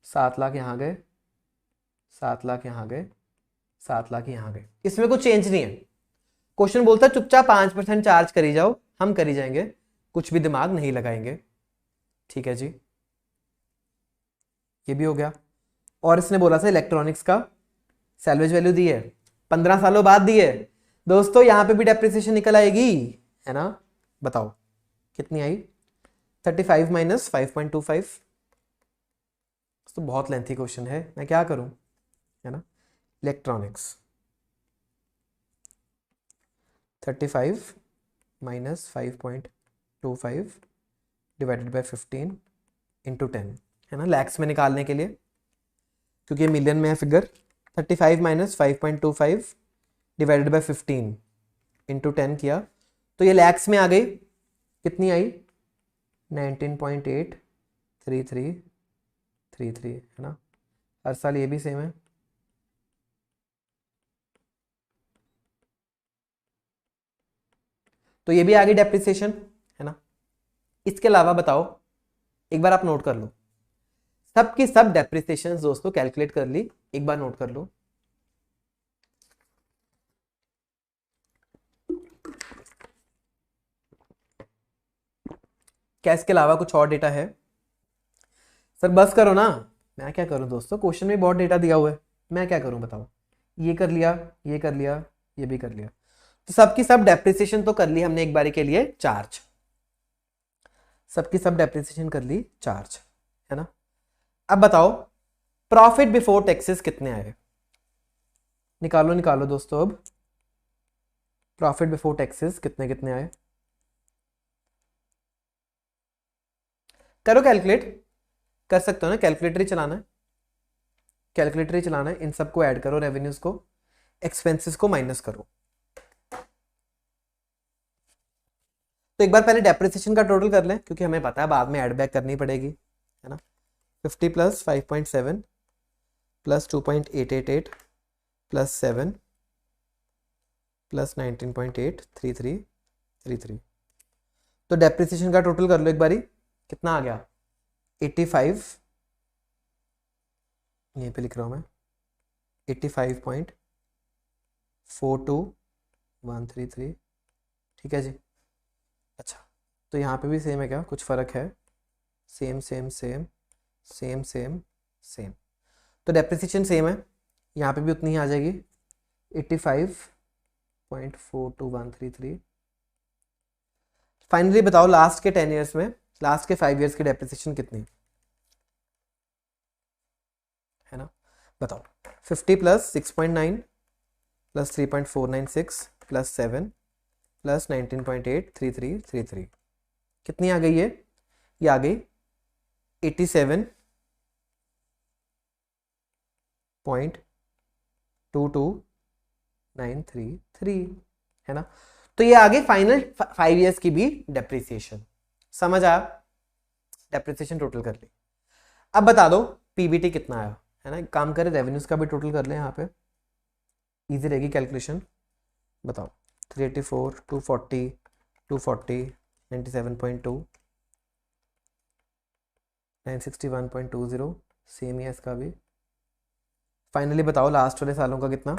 7 लाख यहाँ गए, 7 लाख यहाँ गए, 7 लाख यहाँ गए, इसमें कुछ चेंज नहीं है। क्वेश्चन बोलता है चुपचाप 5% चार्ज करी जाओ, हम करी जाएंगे, कुछ भी दिमाग नहीं लगाएंगे, ठीक है जी। ये भी हो गया। और इसने बोला था इलेक्ट्रॉनिक्स का सैलवेज वैल्यू दी है, 15 सालों बाद दी है दोस्तों, यहां पे भी डेप्रिसिएशन निकल आएगी, है ना। बताओ कितनी आई, 35 माइनस 5.25। तो बहुत लेंथी क्वेश्चन है, मैं क्या करूं, है ना। Electronics 35 minus 5.25 divided by 15 into 10, है ना, लैक्स में निकालने के लिए, क्योंकि मिलियन में है figure. 35 minus 5.25 divided by 15 into 10 किया, तो ये लैक्स में आ गई, कितनी आई, 19.83333, है ना। हर साल ये भी सेम है। तो ये भी आ गई डेप्रिसिएशन, है ना। इसके अलावा बताओ, एक बार आप नोट कर लो, सबकी सब डेप्रिसिएशन दोस्तों कैलकुलेट कर ली, एक बार नोट कर लो। क्या इसके अलावा कुछ और डेटा है? सर बस करो ना, मैं क्या करूं दोस्तों, क्वेश्चन में बहुत डेटा दिया हुआ है, मैं क्या करूं बताओ। ये कर लिया, ये कर लिया, ये भी कर लिया, तो सबकी सब डेप्रिसिएशन तो कर ली हमने एक बारी के लिए चार्ज, सबकी सब डेप्रिसिएशन कर ली चार्ज, है ना। अब बताओ प्रॉफिट बिफोर टैक्सेस कितने आए, निकालो निकालो दोस्तों, अब प्रॉफिट बिफोर टैक्सेस कितने कितने आए, करो कैलकुलेट, कर सकते हो ना, कैलकुलेटर ही चलाना है, कैलकुलेटर ही चलाना है, इन सबको ऐड करो, रेवेन्यूज को, एक्सपेंसेस को माइनस करो। तो एक बार पहले डेप्रिसिएशन का टोटल कर लें, क्योंकि हमें पता है बाद में ऐड बैक करनी पड़ेगी, है ना। 50 प्लस 5.7 प्लस 2.888 प्लस 7 प्लस 19.83333, तो डेप्रिसिएशन का टोटल कर लो एक बारी, कितना आ गया, 85, यहीं पे लिख रहा हूं मैं, 85.42133, ठीक है जी। अच्छा, तो यहाँ पे भी सेम है क्या, कुछ फर्क है, same same same same same same, तो डेप्रिसिएशन सेम है, यहाँ पे भी उतनी ही आ जाएगी 76.42133। फाइनली बताओ लास्ट के 10 ईयर्स में, लास्ट के 5 ईयर्स की डेप्रिसिएशन कितनी है ना, बताओ। 50 प्लस 6.9 प्लस 3.496 प्लस 7 प्लस 19.83333 कितनी आ गई है? ये आ गई 87.22933 है ना। तो ये आ गई फाइनल 5 ईयर्स की भी डेप्रिसिएशन। समझ आया? डेप्रिसिएशन टोटल कर ली। अब बता दो पीबीटी कितना आया है ना। काम करें रेवेन्यूज का भी टोटल कर लें, यहाँ पे इजी रहेगी कैलकुलेशन। बताओ 384, 240, 240, 97.2, 961.20, सेम ही है इसका भी। फाइनली बताओ लास्ट वाले सालों का कितना?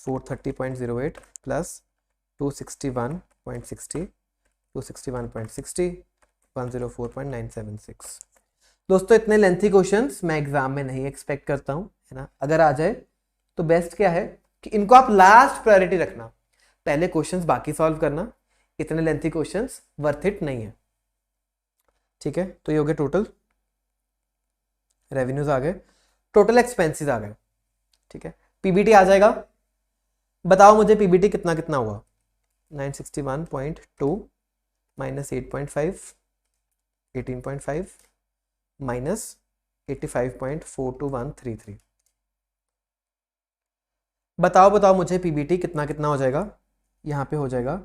430.08 प्लस 261.60, 261.60, 104.976। दोस्तों इतने लेंथी क्वेश्चंस मैं एग्जाम में नहीं एक्सपेक्ट करता हूं, है ना। अगर आ जाए तो बेस्ट क्या है कि इनको आप लास्ट प्रायोरिटी रखना, पहले क्वेश्चंस बाकी सॉल्व करना। इतने लेंथी क्वेश्चंस वर्थ इट नहीं है, ठीक है। तो ये हो गया टोटल रेवेन्यूज आ गए, टोटल एक्सपेंसेस आ गए, ठीक है। पीबीटी आ जाएगा। बताओ मुझे पीबीटी कितना कितना हुआ? 961.2 माइनस 8.5, 18.5 माइनस 85.42133। बताओ बताओ मुझे पीबीटी कितना कितना हो जाएगा? यहाँ पे हो जाएगा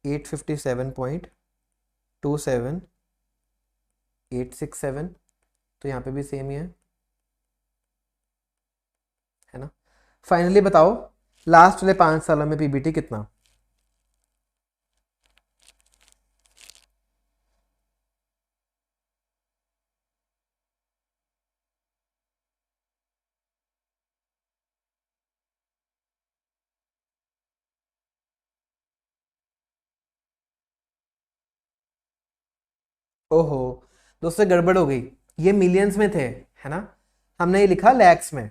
857.27867, तो यहाँ पे भी सेम ही है ना। फाइनली बताओ लास्ट वाले 5 सालों में पीबीटी कितना? ओहो दोस्तों गड़बड़ हो गई, ये मिलियंस में थे, है ना। हमने ये लिखा लैक्स में,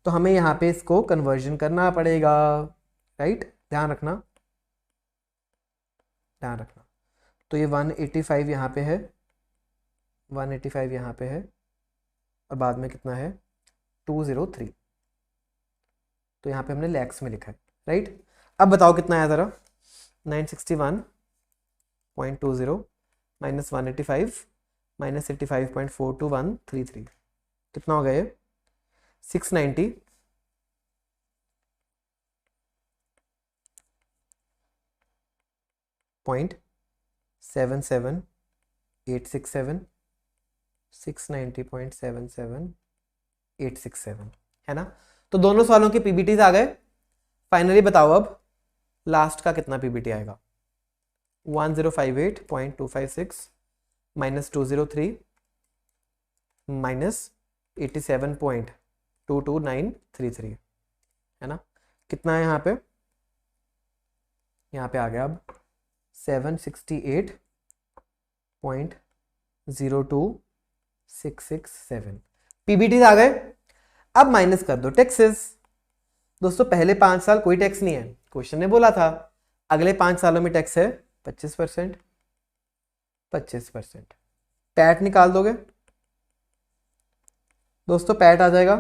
तो हमें यहाँ पे इसको कन्वर्जन करना पड़ेगा, राइट। ध्यान रखना, ध्यान रखना। तो ये 185 यहाँ पे है, 185 यहाँ पे है, और बाद में कितना है? 203। तो यहाँ पे हमने लैक्स में लिखा है, राइट। अब बताओ कितना आया ज़रा? 961.20 माइनस 185 माइनस 85.42133 कितना हो गया ये? 690.77867, 690.77867 है ना। तो दोनों सवालों के पीबीटीज आ गए। फाइनली बताओ अब लास्ट का कितना पीबीटी आएगा? 1058.256 माइनस 203 माइनस 87.22933 है ना। कितना है यहाँ पे? यहाँ पे आ गया अब 768.02667 पीबीटी आ गए। अब माइनस कर दो टैक्सेस। दोस्तों पहले 5 साल कोई टैक्स नहीं है, क्वेश्चन ने बोला था। अगले 5 सालों में टैक्स है 25%, 25%। पैट निकाल दोगे दोस्तों, पैट आ जाएगा।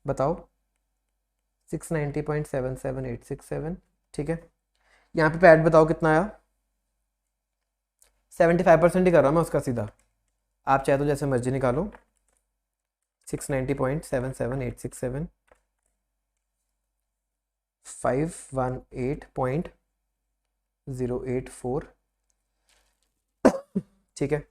बताओ 690.77867, ठीक है। यहाँ पे पैट बताओ कितना आया? 75% ही कर रहा हूँ मैं उसका सीधा, आप चाहे तो जैसे मर्जी निकालो। 690.77867, 518.084, ठीक है।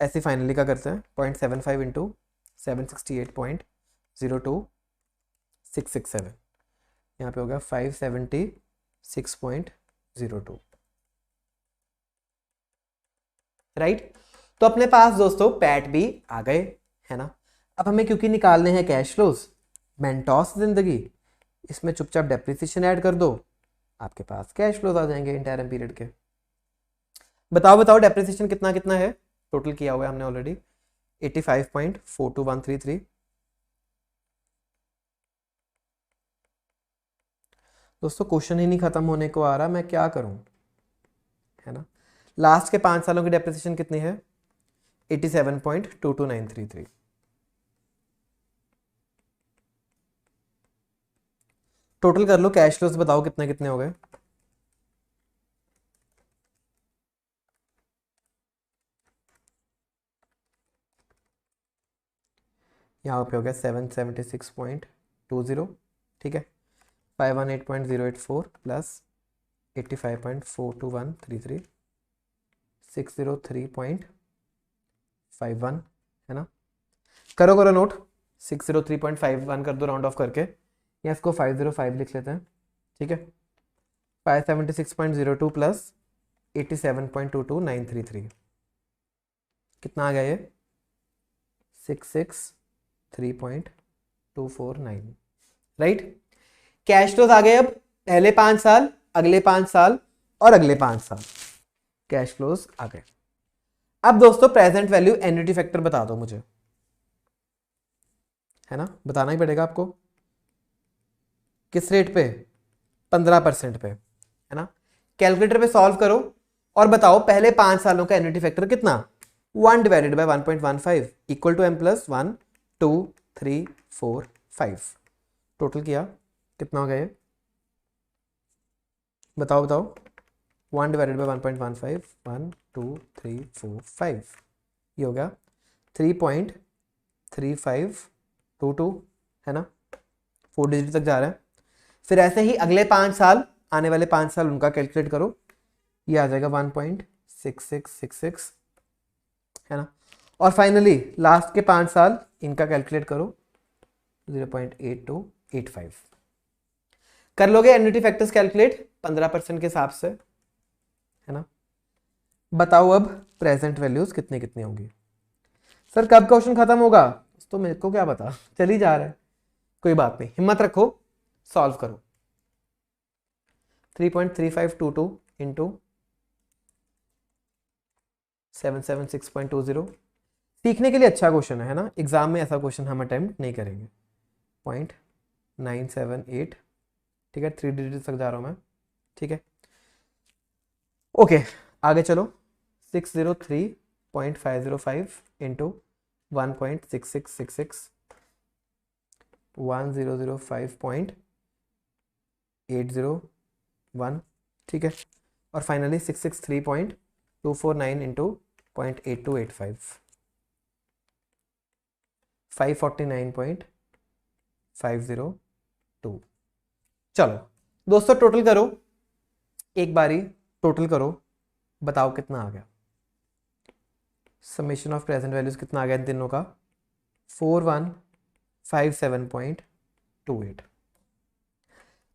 ऐसे फाइनली का करते हैं 0.75 इंटू 768.02667, यहाँ पे हो गया 576.02, राइट। तो अपने पास दोस्तों पैट भी आ गए, है ना। अब हमें क्योंकि निकालने हैं कैश फ्लोज, मेंटोस जिंदगी, इसमें चुपचाप डेप्रिसिएशन ऐड कर दो, आपके पास कैश फ्लोज आ जाएंगे इंटरम पीरियड के। बताओ बताओ डेप्रिसिएशन कितना कितना है? टोटल किया हुआ है हमने ऑलरेडी 85.42133, दोस्तों क्वेश्चन ही नहीं खत्म होने को आ रहा, मैं क्या करूं, है ना। लास्ट के 5 सालों की डेप्रिसिएशन कितनी है? 87.22933। टोटल कर लो, कैश फ्लोस बताओ कितने कितने हो गए। यहाँ पे हो गया 776.20, ठीक है। 518.084 प्लस 85.42133, 603.51, है ना। करो करो नोट, 603.51 कर दो राउंड ऑफ करके, या इसको 505 लिख लेते हैं, ठीक है। 576.02 प्लस 87.22933 कितना आ गया ये? 663.249, राइट। कैश फ्लोज आ गए अब, पहले 5 साल, अगले 5 साल और अगले 5 साल कैश फ्लोज आ गए। अब दोस्तों प्रेजेंट वैल्यू एन्युटी फैक्टर बता दो मुझे, है ना, बताना ही पड़ेगा आपको। किस रेट पे? 15% पे, है ना। कैलकुलेटर पे सॉल्व करो और बताओ पहले 5 सालों का एन्युटी फैक्टर कितना? 1 divided by 1.15 equal to m plus 1 2 3 4 5। Total किया कितना हो गया ये? बताओ बताओ। 1 डिवाइडेड बाय 1.15, 1 2 3 4 5, ये हो गया 3.3522, है ना। 4 डिजिट तक जा रहा है। फिर ऐसे ही अगले 5 साल, आने वाले 5 साल उनका कैलकुलेट करो, ये आ जाएगा 1.6666, है ना। और फाइनली लास्ट के 5 साल इनका कैलकुलेट करो, 0.8285। कर लोगे एन्युटी फैक्टर्स कैलकुलेट 15% के हिसाब से, है ना। बताओ अब प्रेजेंट वैल्यूज कितनी कितनी होंगी। सर कब क्वेश्चन खत्म होगा? तो मेरे को क्या पता, चल ही जा रहा है, कोई बात नहीं, हिम्मत रखो, सॉल्व करो। 3.3522 इंटू 776.20, सीखने के लिए अच्छा क्वेश्चन है ना। एग्जाम में ऐसा क्वेश्चन हम अटेम्प्ट नहीं करेंगे। 0.978, ठीक है, 3 डिजिट तक जा रहा हूं मैं, ठीक है। ओके आगे चलो। 603.505 इंटू 1.6666, 1005.801, ठीक है। और फाइनली 663.249 इंटू 0.8285, 549.502। चलो दोस्तों टोटल करो, एक बारी टोटल करो, बताओ कितना आ गया। समेशन ऑफ प्रेजेंट वैल्यूज कितना आ गया इन तीनों का? 4157.28।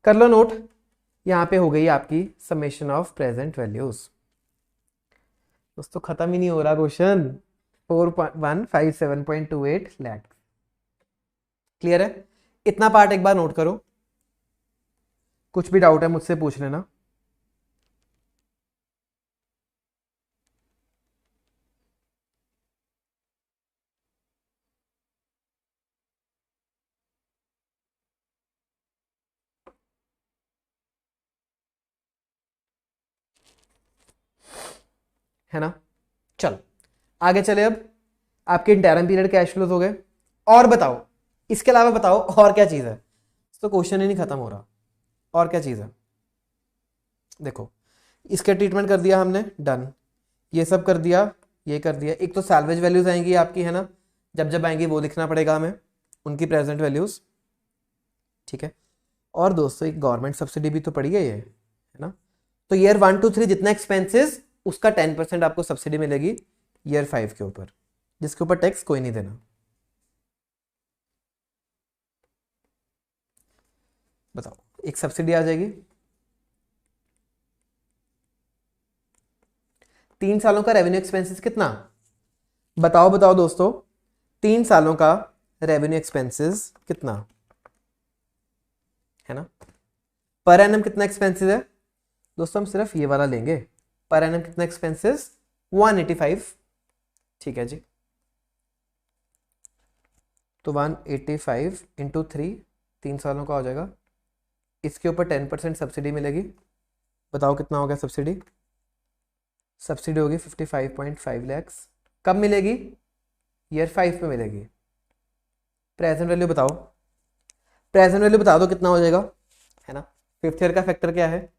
कर लो नोट, यहां पे हो गई आपकी समेशन ऑफ प्रेजेंट वैल्यूज। दोस्तों खत्म ही नहीं हो रहा क्वेश्चन। 4157.28 लाख। क्लियर है? इतना पार्ट एक बार नोट करो, कुछ भी डाउट है मुझसे पूछ लेना। है ना। चलो आगे चले। अब आपके इंटरम पीरियड कैश फ्लोज हो गए, और बताओ इसके अलावा बताओ और क्या चीज है। तो क्वेश्चन ही नहीं खत्म हो रहा, और क्या चीज है। देखो इसका ट्रीटमेंट कर दिया हमने, डन। ये सब कर दिया, ये कर दिया। एक तो सैल्वेज वैल्यूज आएंगी आपकी, है ना, जब जब आएंगी वो लिखना पड़ेगा हमें, उनकी प्रेजेंट वैल्यूज, ठीक है। और दोस्तों एक गवर्नमेंट सब्सिडी भी तो पड़ी है ये, है ना। तो ईयर 1 2 3 जितना एक्सपेंसेस, उसका 10% आपको सब्सिडी मिलेगी ईयर 5 के ऊपर, जिसके ऊपर टैक्स कोई नहीं देना। बताओ एक सब्सिडी आ जाएगी। 3 सालों का रेवेन्यू एक्सपेंसेस कितना? बताओ बताओ दोस्तों, 3 सालों का रेवेन्यू एक्सपेंसेस कितना, है ना। पर एनम कितना एक्सपेंसेस है दोस्तों, हम सिर्फ ये वाला लेंगे। पर एनम कितना एक्सपेंसेस? 185, ठीक है जी। तो 185 इंटू 3, 3 सालों का हो जाएगा इसके ऊपर 10% सब्सिडी मिलेगी। बताओ कितना हो गया सब्सिडी? सब्सिडी होगी 55.5 लैक्स। कब मिलेगी? ईयर 5 में मिलेगी। प्रेजेंट वैल्यू बताओ, प्रेजेंट वैल्यू बता दो कितना हो जाएगा, है ना। फिफ्थ ईयर का फैक्टर क्या है?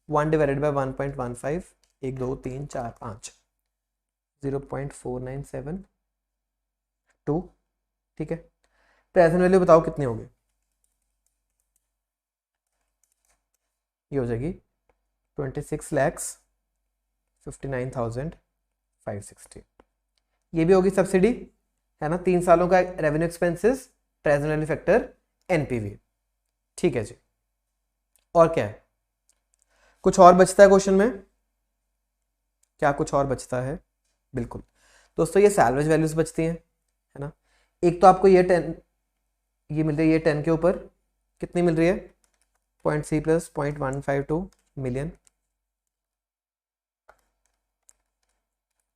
1 डिवाइडेड बाई 1.15, 1 2 3 4 5, 0.4972। ठीक है, प्रेजेंट वैल्यू बताओ कितनी होगी? ये हो जाएगी 26,59,560। ये भी होगी सब्सिडी, है ना। 3 सालों का revenue expenses, present value factor, NPV. ठीक है जी, और क्या है? कुछ और बचता है क्वेश्चन में? क्या कुछ और बचता है? बिल्कुल दोस्तों, ये सैलवेज वैल्यूज बचती हैं, है ना। एक तो आपको ये 10 ये मिल रही है, ये 10 के ऊपर कितनी मिल रही है? 0.3 प्लस 0.152 मिलियन।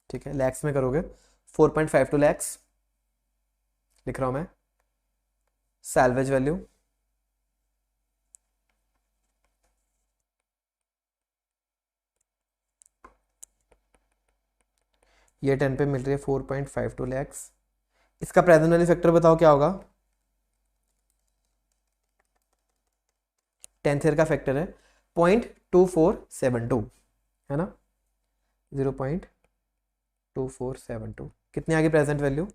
ठीक है, लैक्स में करोगे 4.52 लैक्स लिख रहा हूं मैं। सैलवेज वैल्यू ये 10 पे मिल रही है 4.52 लैक्स। इसका प्रेजेंट वैल्यू फैक्टर बताओ क्या होगा? 10th ईयर का फैक्टर है 0.2472, है ना। 0.2472 कितनी आ गई प्रेजेंट वैल्यू?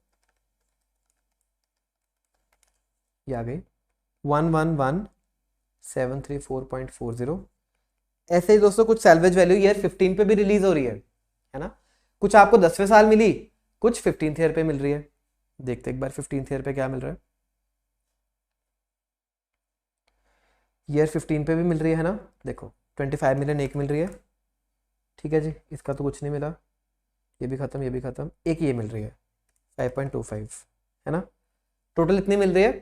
ये आ गई 111,734.40। ऐसे ही दोस्तों कुछ सैलवेज वैल्यू ईयर 15 पे भी रिलीज हो रही है ना। कुछ आपको 10वें साल मिली, कुछ 15th ईयर पे मिल रही है। देखते एक बार 15th ईयर पे क्या मिल रहा है। ईयर 15 पे भी मिल रही है ना, देखो 25 मिलियन एक मिल रही है। ठीक है जी, इसका तो कुछ नहीं मिला, ये भी खत्म, ये भी खत्म। एक ये मिल रही है 5.25, है ना। टोटल इतनी मिल रही है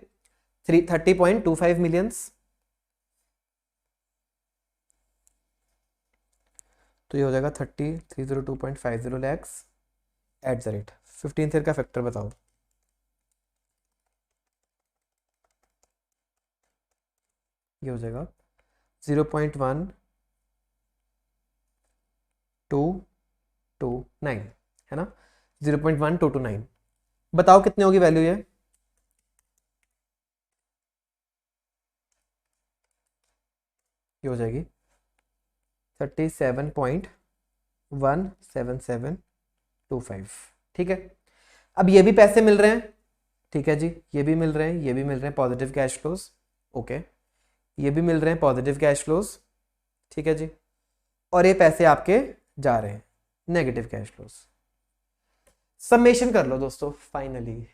30.25 मिलियंस। तो ये हो जाएगा 302.50 lakhs at the rate 15th year का फैक्टर बताओ। ये हो जाएगा 0.1229, है ना। 0.1229 बताओ कितनी होगी वैल्यू ये? ये हो जाएगी 37.17725। ठीक है, अब ये भी पैसे मिल रहे हैं। ठीक है जी, ये भी मिल रहे हैं, ये भी मिल रहे हैं पॉजिटिव कैश फ्लोज। ओके, ये भी मिल रहे हैं पॉजिटिव कैश फ्लोज। ठीक है जी, और ये पैसे आपके जा रहे हैं नेगेटिव कैश फ्लोज। समेशन कर लो दोस्तों, फाइनली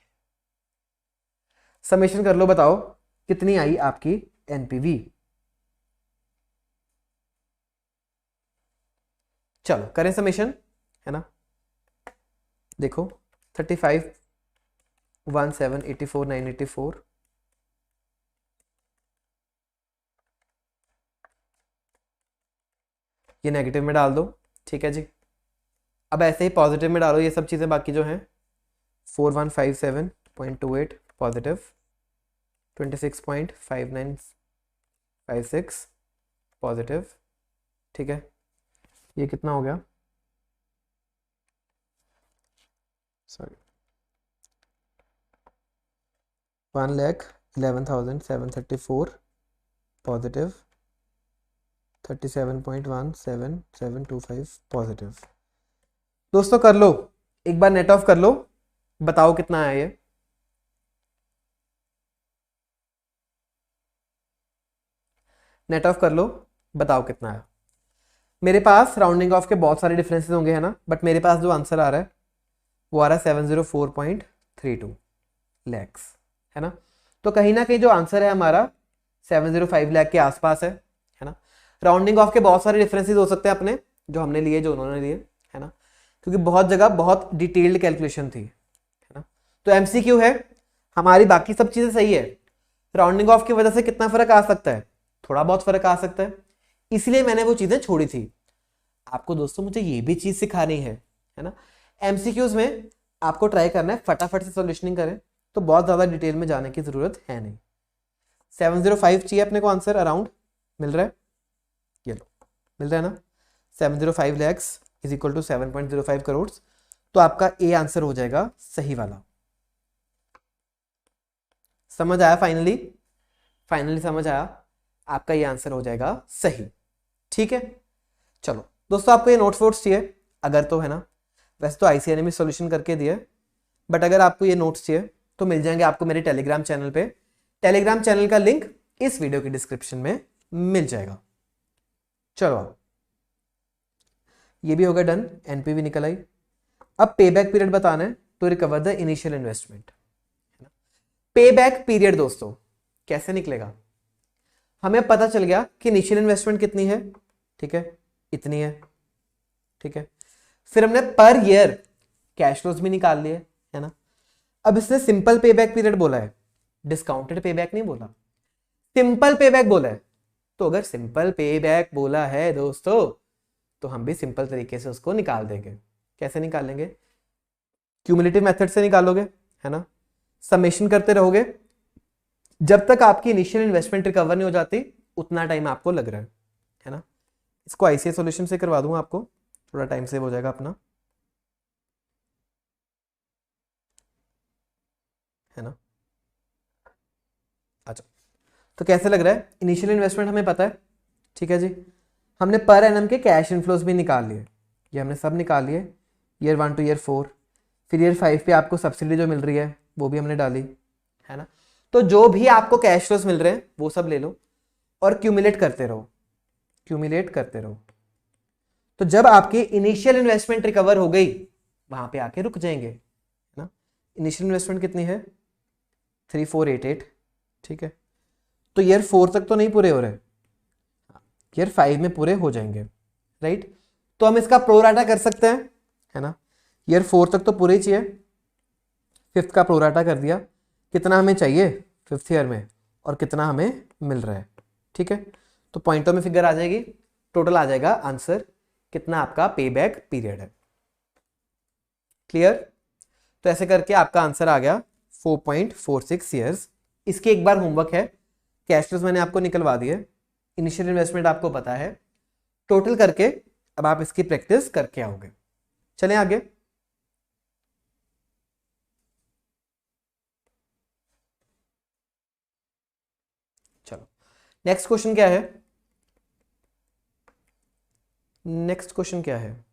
समेशन कर लो, बताओ कितनी आई आपकी एनपीवी? चलो करें समेशन, है ना। देखो 35,1784,984, ये नेगेटिव में डाल दो। ठीक है जी, अब ऐसे ही पॉजिटिव में डालो ये सब चीज़ें बाकी जो हैं। 4157.28 पॉजिटिव, 26.5956 पॉजिटिव। ठीक है, ये कितना हो गया? Sorry, 1,11,734 positive, 37.17725 positive. दोस्तों कर लो एक बार, नेट ऑफ कर लो, बताओ कितना आया ये? नेट ऑफ कर लो, बताओ कितना आया? मेरे पास राउंडिंग ऑफ के बहुत सारे डिफरेंसेस होंगे, है ना, बट मेरे पास जो आंसर आ रहा है वो आ रहा है 704.32 लैक्स, है ना। तो कहीं ना कहीं जो आंसर है हमारा 705 लाख के आसपास है ना। राउंडिंग ऑफ के बहुत सारे डिफरेंसेस हो सकते हैं अपने, जो हमने लिए, जो उन्होंने लिए, है ना, क्योंकि बहुत जगह बहुत डिटेल्ड कैलकुलेशन थी, है ना। तो एमसीक्यू है, हमारी बाकी सब चीजें सही है, राउंडिंग ऑफ की वजह से कितना फर्क आ सकता है? थोड़ा बहुत फर्क आ सकता है, इसलिए मैंने वो चीजें छोड़ी थी। आपको दोस्तों मुझे ये भी चीज सिखानी है ना। एमसीक्यूज में आपको ट्राई करना है फटाफट से सॉल्यूशनिंग करें, तो बहुत ज्यादा डिटेल में जाने की जरूरत है नहीं। 705 चाहिए अपने को आंसर अराउंड, मिल रहा है, ये लो मिल रहा है ना, 705 lakhs is equal to 7.05 crore. तो आपका ए आंसर हो जाएगा सही वाला। समझ आया? फाइनली फाइनली समझ आया, आपका ये आंसर हो जाएगा सही। ठीक है, चलो दोस्तों, आपको ये नोट्स वोट्स चाहिए अगर, तो है ना, वैसे तो आईसीएनए में सॉल्यूशन करके दिया, बट अगर आपको ये नोट्स चाहिए तो मिल जाएंगे आपको मेरे टेलीग्राम चैनल पे। टेलीग्राम चैनल का लिंक इस वीडियो की डिस्क्रिप्शन में मिल जाएगा। चलो ये भी होगा डन, एनपीवी निकल आई। अब पे बैक पीरियड बताना है तो रिकवर द इनिशियल इन्वेस्टमेंट। पे बैक पीरियड दोस्तों कैसे निकलेगा? हमें पता चल गया कि इनिशियल इन्वेस्टमेंट कितनी है, ठीक है, इतनी है, ठीक है। फिर हमने पर ईयर कैश फ्लोज भी निकाल लिए, है ना। अब इसने सिंपल पे बैक पीरियड बोला है, डिस्काउंटेड पे बैक नहीं बोला, सिंपल पे बैक बोला है। तो अगर सिंपल पे बैक बोला है दोस्तों तो हम भी सिंपल तरीके से उसको निकाल देंगे। कैसे निकालेंगे? क्यूमुलेटिव मेथड से निकालोगे, है ना, समेशन करते रहोगे जब तक आपकी इनिशियल इन्वेस्टमेंट रिकवर नहीं हो जाती, उतना टाइम आपको लग रहा है ना। इसको आईसीए सॉल्यूशन से करवा दूंगा, आपको थोड़ा टाइम सेव हो जाएगा अपना, है ना। अच्छा, तो कैसे लग रहा है? इनिशियल इन्वेस्टमेंट हमें पता है, ठीक है जी। हमने पर एनम के कैश इनफ्लोज भी निकाल लिए, ये हमने सब निकाल लिए, ईयर 1 टू ईयर 4। फिर ईयर 5 पे आपको सब्सिडी जो मिल रही है वो भी हमने डाली, है ना। तो जो भी आपको कैश फ्लोज मिल रहे हैं वो सब ले लो और क्यूमुलेट करते रहो, क्यूमुलेट करते रहो। तो जब आपकी इनिशियल इन्वेस्टमेंट रिकवर हो गई वहां पे आके रुक जाएंगे, है ना। इनिशियल इन्वेस्टमेंट कितनी है? 3488, ठीक है। तो ईयर 4 तक तो नहीं पूरे हो रहे, ईयर 5 में पूरे हो जाएंगे, राइट। तो हम इसका प्रोराटा कर सकते हैं, है ना। ईयर 4 तक तो पूरे ही चाहिए, 5th का प्रोराटा कर दिया, कितना हमें चाहिए 5th ईयर में और कितना हमें मिल रहा है, ठीक है। तो पॉइंटों में फिगर आ जाएगी, टोटल आ जाएगा आंसर कितना आपका पे बैक पीरियड है। क्लियर? तो ऐसे करके आपका आंसर आ गया 4.46 ईयर्स। इसके एक बार होमवर्क है, कैश फ्लोज मैंने आपको निकलवा दिए, इनिशियल इन्वेस्टमेंट आपको पता है, टोटल करके अब आप इसकी प्रैक्टिस करके आओगे। चलें आगे। चलो नेक्स्ट क्वेश्चन क्या है? नेक्स्ट क्वेश्चन क्या है?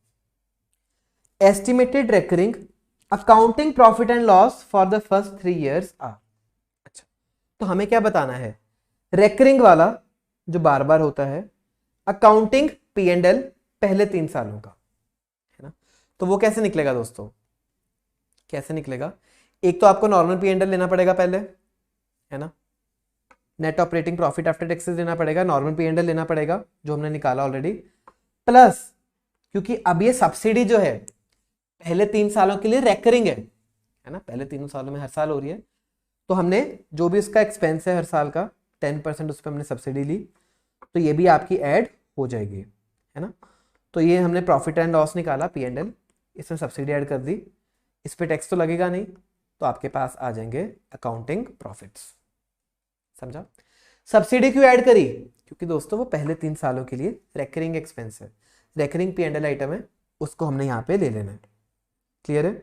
Estimated recurring accounting profit and loss for the first 3 years are. अच्छा, तो हमें क्या बताना है? रेकरिंग वाला जो बार बार होता है, अकाउंटिंग P&L पहले 3 सालों का, है ना। तो वो कैसे निकलेगा दोस्तों? कैसे निकलेगा? एक तो आपको नॉर्मल P&L लेना पड़ेगा पहले, है ना। Net operating profit after taxes लेना पड़ेगा, नॉर्मल P&L लेना पड़ेगा जो हमने निकाला ऑलरेडी, प्लस क्योंकि अब ये सब्सिडी जो है पहले 3 सालों के लिए रेकरिंग है ना, पहले 3 सालों में हर साल हो रही है, तो हमने जो भी उसका एक्सपेंस है हर साल का 10% उस पर हमने सब्सिडी ली, तो ये भी आपकी ऐड हो जाएगी, है ना। तो ये हमने प्रॉफिट एंड लॉस निकाला P&L, इसमें सब्सिडी ऐड कर दी, इस पर टैक्स तो लगेगा नहीं, तो आपके पास आ जाएंगे अकाउंटिंग प्रॉफिट्स। समझा? सब्सिडी क्यों ऐड करी? क्योंकि दोस्तों वो पहले 3 सालों के लिए रेकरिंग एक्सपेंस है, रेकरिंग P&L आइटम है, उसको हमने यहाँ पे ले लेना है। क्लियर है?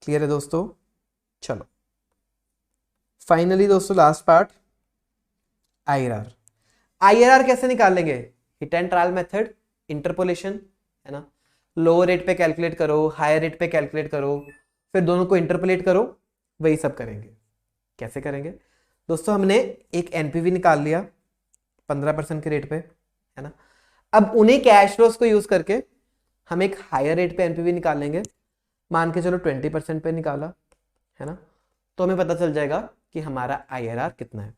क्लियर है दोस्तों? चलो फाइनली दोस्तों लास्ट पार्ट, IRR। IRR कैसे निकाल लेंगे? Hit and trial method, interpolation, है ना। लोअर रेट पे कैलकुलेट करो, हायर रेट पे कैलकुलेट करो, फिर दोनों को इंटरपोलेट करो, वही सब करेंगे। कैसे करेंगे दोस्तों? हमने एक एनपीवी निकाल लिया 15% के रेट पे, है ना। अब उन्हीं कैश फ्लोज को यूज करके हम एक हायर रेट पे एनपीवी निकाल लेंगे, मान के चलो 20% पे निकाला, है ना। तो हमें पता चल जाएगा कि हमारा IRR कितना है।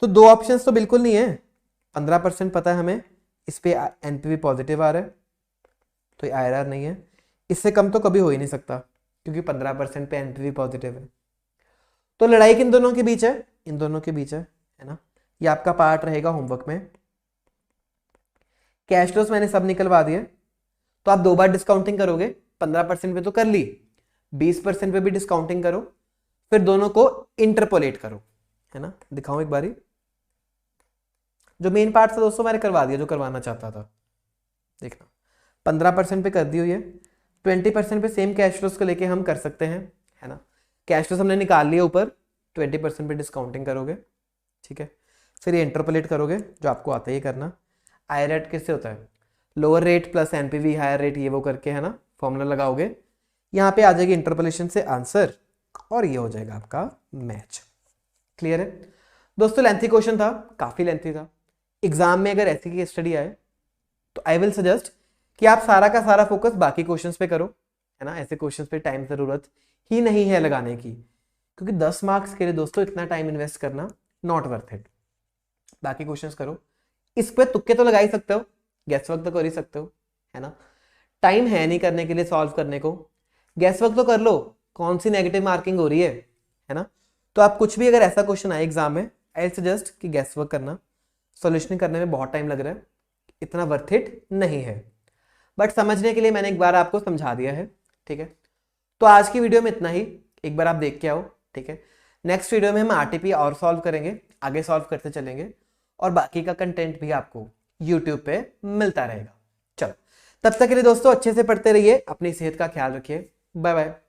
तो 2 ऑप्शंस तो बिल्कुल नहीं है, 15% पता है हमें, इस पे एनपीवी पॉजिटिव आ रहा है, तो ये IRR नहीं है। इससे कम तो कभी हो ही नहीं सकता क्योंकि 15% पे एनपीवी पॉजिटिव है। तो लड़ाई किन दोनों के बीच है? इन दोनों के बीच है ना। ये आपका पार्ट रहेगा होमवर्क में। कैश फ्लोज मैंने सब निकलवा दिए, तो आप 2 बार डिस्काउंटिंग करोगे, 15% पे तो कर ली, 20% पे भी डिस्काउंटिंग करो, फिर दोनों को इंटरपोलेट करो, है ना। दिखाऊं एक बारी, जो मेन पार्ट था दोस्तों मैंने करवा दिया जो करवाना चाहता था। देखना 15% पे कर दी हुई है, 20% पे सेम कैश फ्लोज को लेके हम कर सकते हैं, है ना। कैश फ्लोज हमने निकाल लिया ऊपर, 20% पे डिस्काउंटिंग करोगे, ठीक है। फिर ये इंटरपोलेट करोगे जो आपको आता ही करना। आई रेट किससे होता है, lower rate plus NPV higher rate, ये वो करके, है ना, फॉर्मूला लगाओगे, यहाँ पे आ जाएगी इंटरपोलेशन से आंसर और ये हो जाएगा आपका मैच। क्लियर है दोस्तों। लेंथी क्वेश्चन था, काफी लेंथी था। एग्जाम में अगर ऐसी की स्टडी आए तो आई विल सजेस्ट कि आप सारा का सारा फोकस बाकी क्वेश्चंस पे करो, है ना। ऐसे क्वेश्चंस पे टाइम जरूरत ही नहीं है लगाने की, क्योंकि 10 मार्क्स के लिए दोस्तों इतना टाइम इन्वेस्ट करना नॉट वर्थ इट। बाकी क्वेश्चंस करो, इस पे तुक्के तो लगा ही सकते हो, गैस वर्क तो कर ही सकते हो, है ना। टाइम है नहीं करने के लिए, सॉल्व करने को, गैस वर्क तो कर लो, कौन सी नेगेटिव मार्किंग हो रही है ना। तो आप कुछ भी अगर ऐसा क्वेश्चन आए एग्जाम में, आई सजेस्ट कि गैस वर्क करना, सॉल्यूशन करने में बहुत टाइम लग रहा है, इतना वर्थ इट नहीं है। बट समझने के लिए मैंने एक बार आपको समझा दिया है, ठीक है। तो आज की वीडियो में इतना ही, एक बार आप देख के आओ, ठीक है। नेक्स्ट वीडियो में हम आरटीपी और सॉल्व करेंगे, आगे सॉल्व करते चलेंगे, और बाकी का कंटेंट भी आपको यूट्यूब पे मिलता रहेगा। चलो, तब तक के लिए दोस्तों अच्छे से पढ़ते रहिए, अपनी सेहत का ख्याल रखिए। Bye bye.